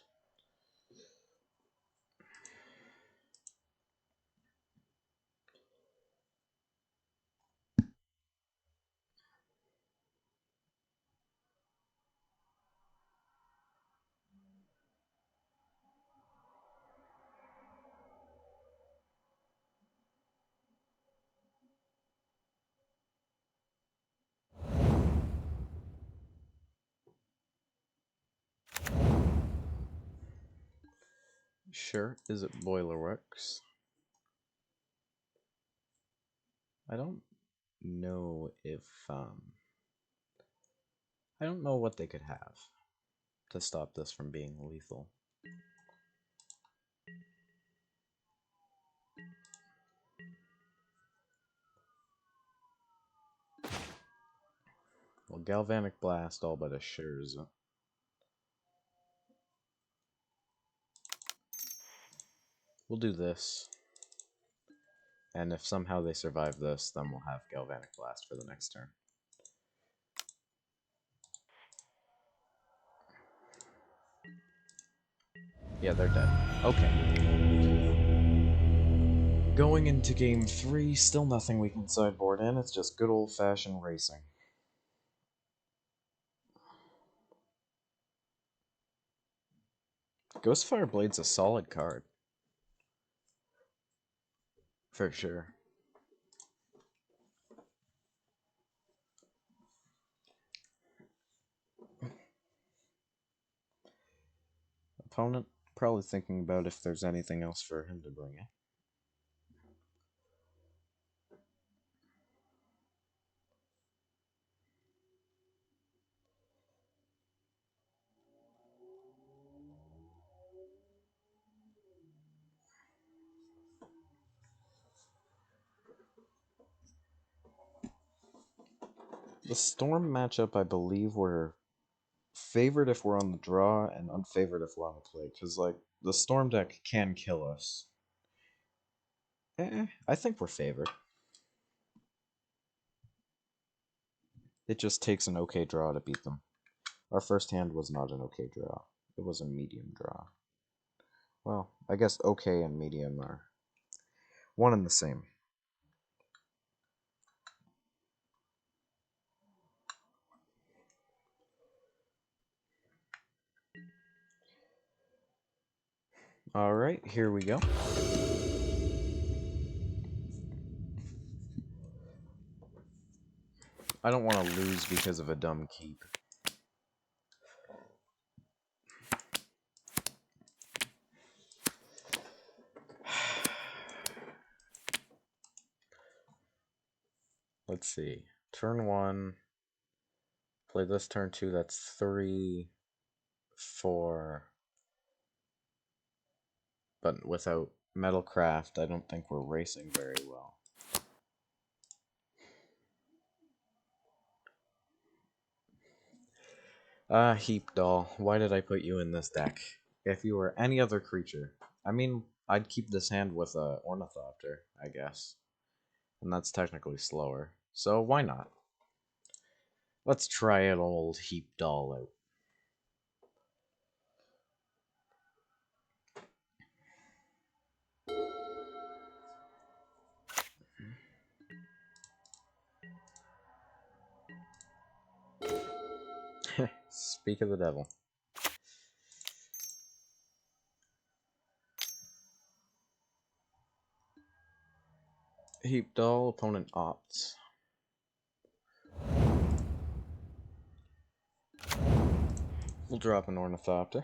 Sure, is it Boilerworks? I don't know if, I don't know what they could have to stop this from being lethal. Well, Galvanic Blast all but assures. We'll do this. And if somehow they survive this, then we'll have Galvanic Blast for the next turn. Yeah, they're dead. Okay. Going into game 3, still nothing we can sideboard in, it's just good old-fashioned racing. Ghostfire Blade's a solid card. For sure. Opponent probably thinking about if there's anything else for him to bring in. The Storm matchup, I believe, we're favored if we're on the draw and unfavored if we're on the play. Because, like, the Storm deck can kill us. I think we're favored. It just takes an okay draw to beat them. Our first hand was not an okay draw. It was a medium draw. Well, I guess okay and medium are one and the same. Alright, here we go. I don't want to lose because of a dumb keep. Let's see. Turn 1. Play this turn 2. That's 3, 4. But without Metalcraft, I don't think we're racing very well. Heap Doll. Why did I put you in this deck? If you were any other creature, I mean, I'd keep this hand with a Ornithopter, I guess. And that's technically slower. So why not? Let's try an old Heap Doll out. Speak of the devil. Heap doll, opponent opts. We'll drop an Ornithopter.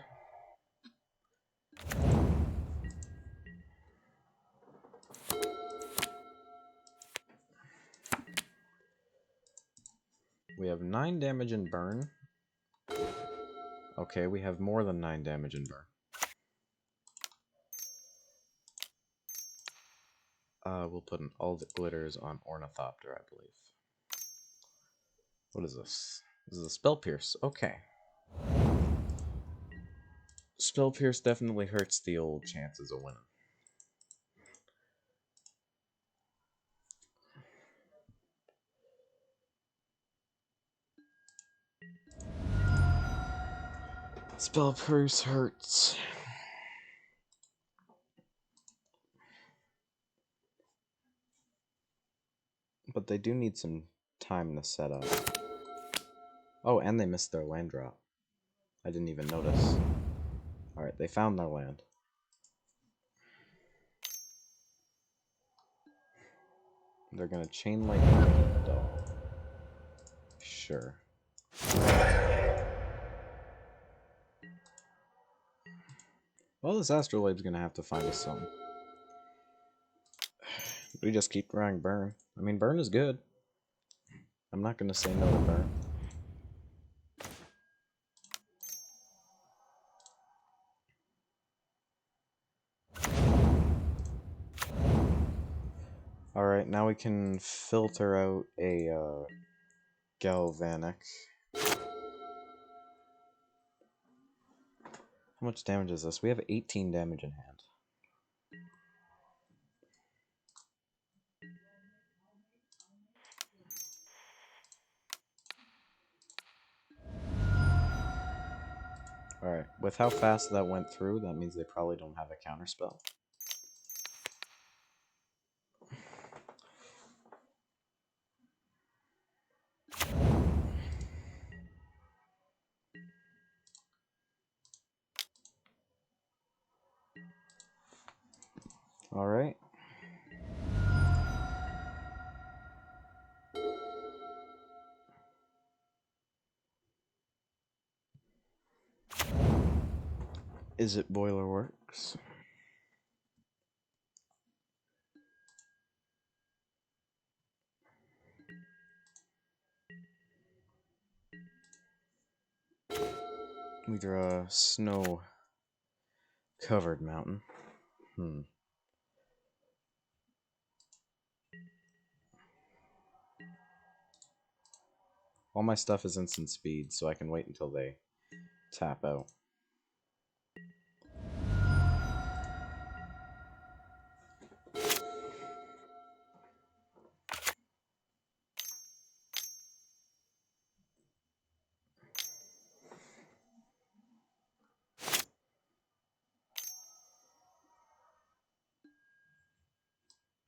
We have 9 damage and burn. Okay, we have more than 9 damage and burn. We'll put an All That Glitters on Ornithopter, I believe. What is this? This is a Spell Pierce. Okay. Spell Pierce definitely hurts the old chances of winning. Spell Pierce hurts. But they do need some time to set up. Oh, and they missed their land drop. I didn't even notice. Alright, they found their land. They're gonna chain lightning doll. Sure. Well, this astrolabe's gonna have to find us something. We just keep drawing burn. I mean, burn is good. I'm not gonna say no to burn. Alright, now we can filter out a galvanic. How much damage is this? We have 18 damage in hand. Alright, with how fast that went through, that means they probably don't have a counterspell. Alright. Is it Boiler Works? We draw a snow-covered mountain. All my stuff is instant speed, so I can wait until they tap out.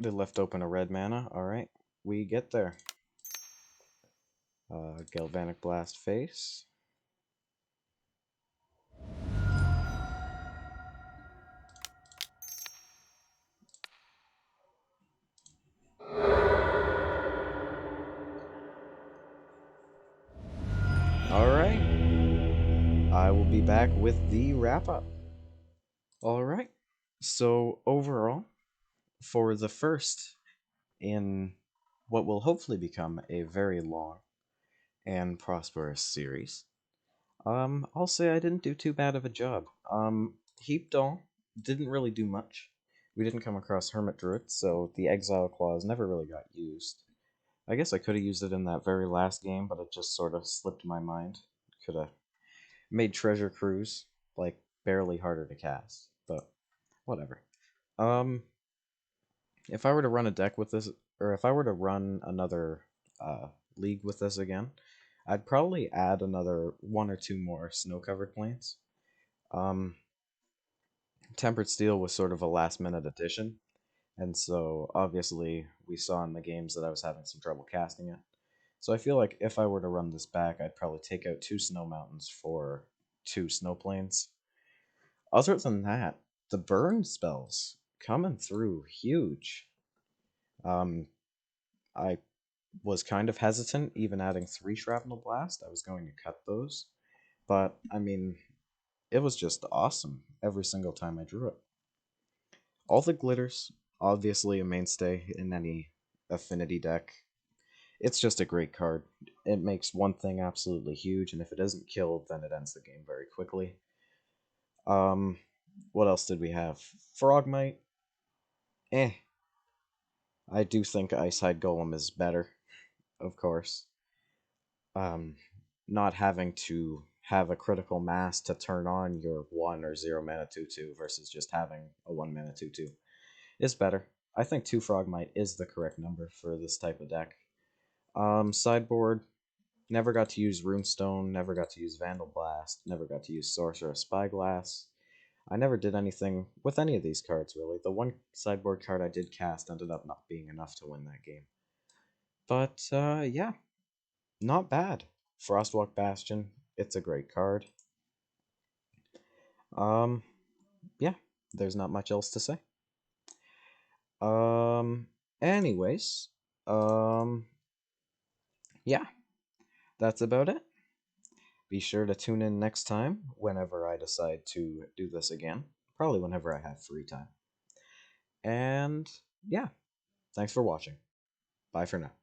They left open a red mana. Alright, we get there. Galvanic Blast face. Alright. I will be back with the wrap-up. Alright. So, overall, for the first in what will hopefully become a very long and prosperous series, I'll say I didn't do too bad of a job. Heap Doll didn't really do much. We didn't come across Hermit Druid, so the Exile Clause never really got used. I guess I could have used it in that very last game, but it just sort of slipped my mind. Could have made Treasure Cruise, like, barely harder to cast, but whatever. If I were to run a deck with this, or if I were to run another league with this again, I'd probably add another 1 or 2 more snow-covered planes. Tempered Steel was sort of a last-minute addition, and so obviously we saw in the games that I was having some trouble casting it. So I feel like if I were to run this back, I'd probably take out 2 snow mountains for 2 snow plains. Other than that, the burn spells coming through huge. Um, I was kind of hesitant even adding 3 Shrapnel Blast. I was going to cut those. But, I mean, it was just awesome every single time I drew it. All the glitters, obviously a mainstay in any affinity deck. It's just a great card. It makes one thing absolutely huge, and if it isn't killed, then it ends the game very quickly. Um, what else did we have? Frogmite. Eh. I do think Icehide Golem is better, of course. Um, not having to have a critical mass to turn on your 1 or 0 mana 2/2 versus just having a 1 mana 2/2 is better. I think 2 Frogmite is the correct number for this type of deck. Sideboard, never got to use Runestone, never got to use Vandal Blast, never got to use Sorcerer Spyglass. I never did anything with any of these cards, really. The one sideboard card I did cast ended up not being enough to win that game. But, yeah, not bad. Frostwalk Bastion, it's a great card. Um, yeah, there's not much else to say. Anyways, yeah, that's about it. Be sure to tune in next time whenever I decide to do this again. Probably whenever I have free time. And yeah, thanks for watching. Bye for now.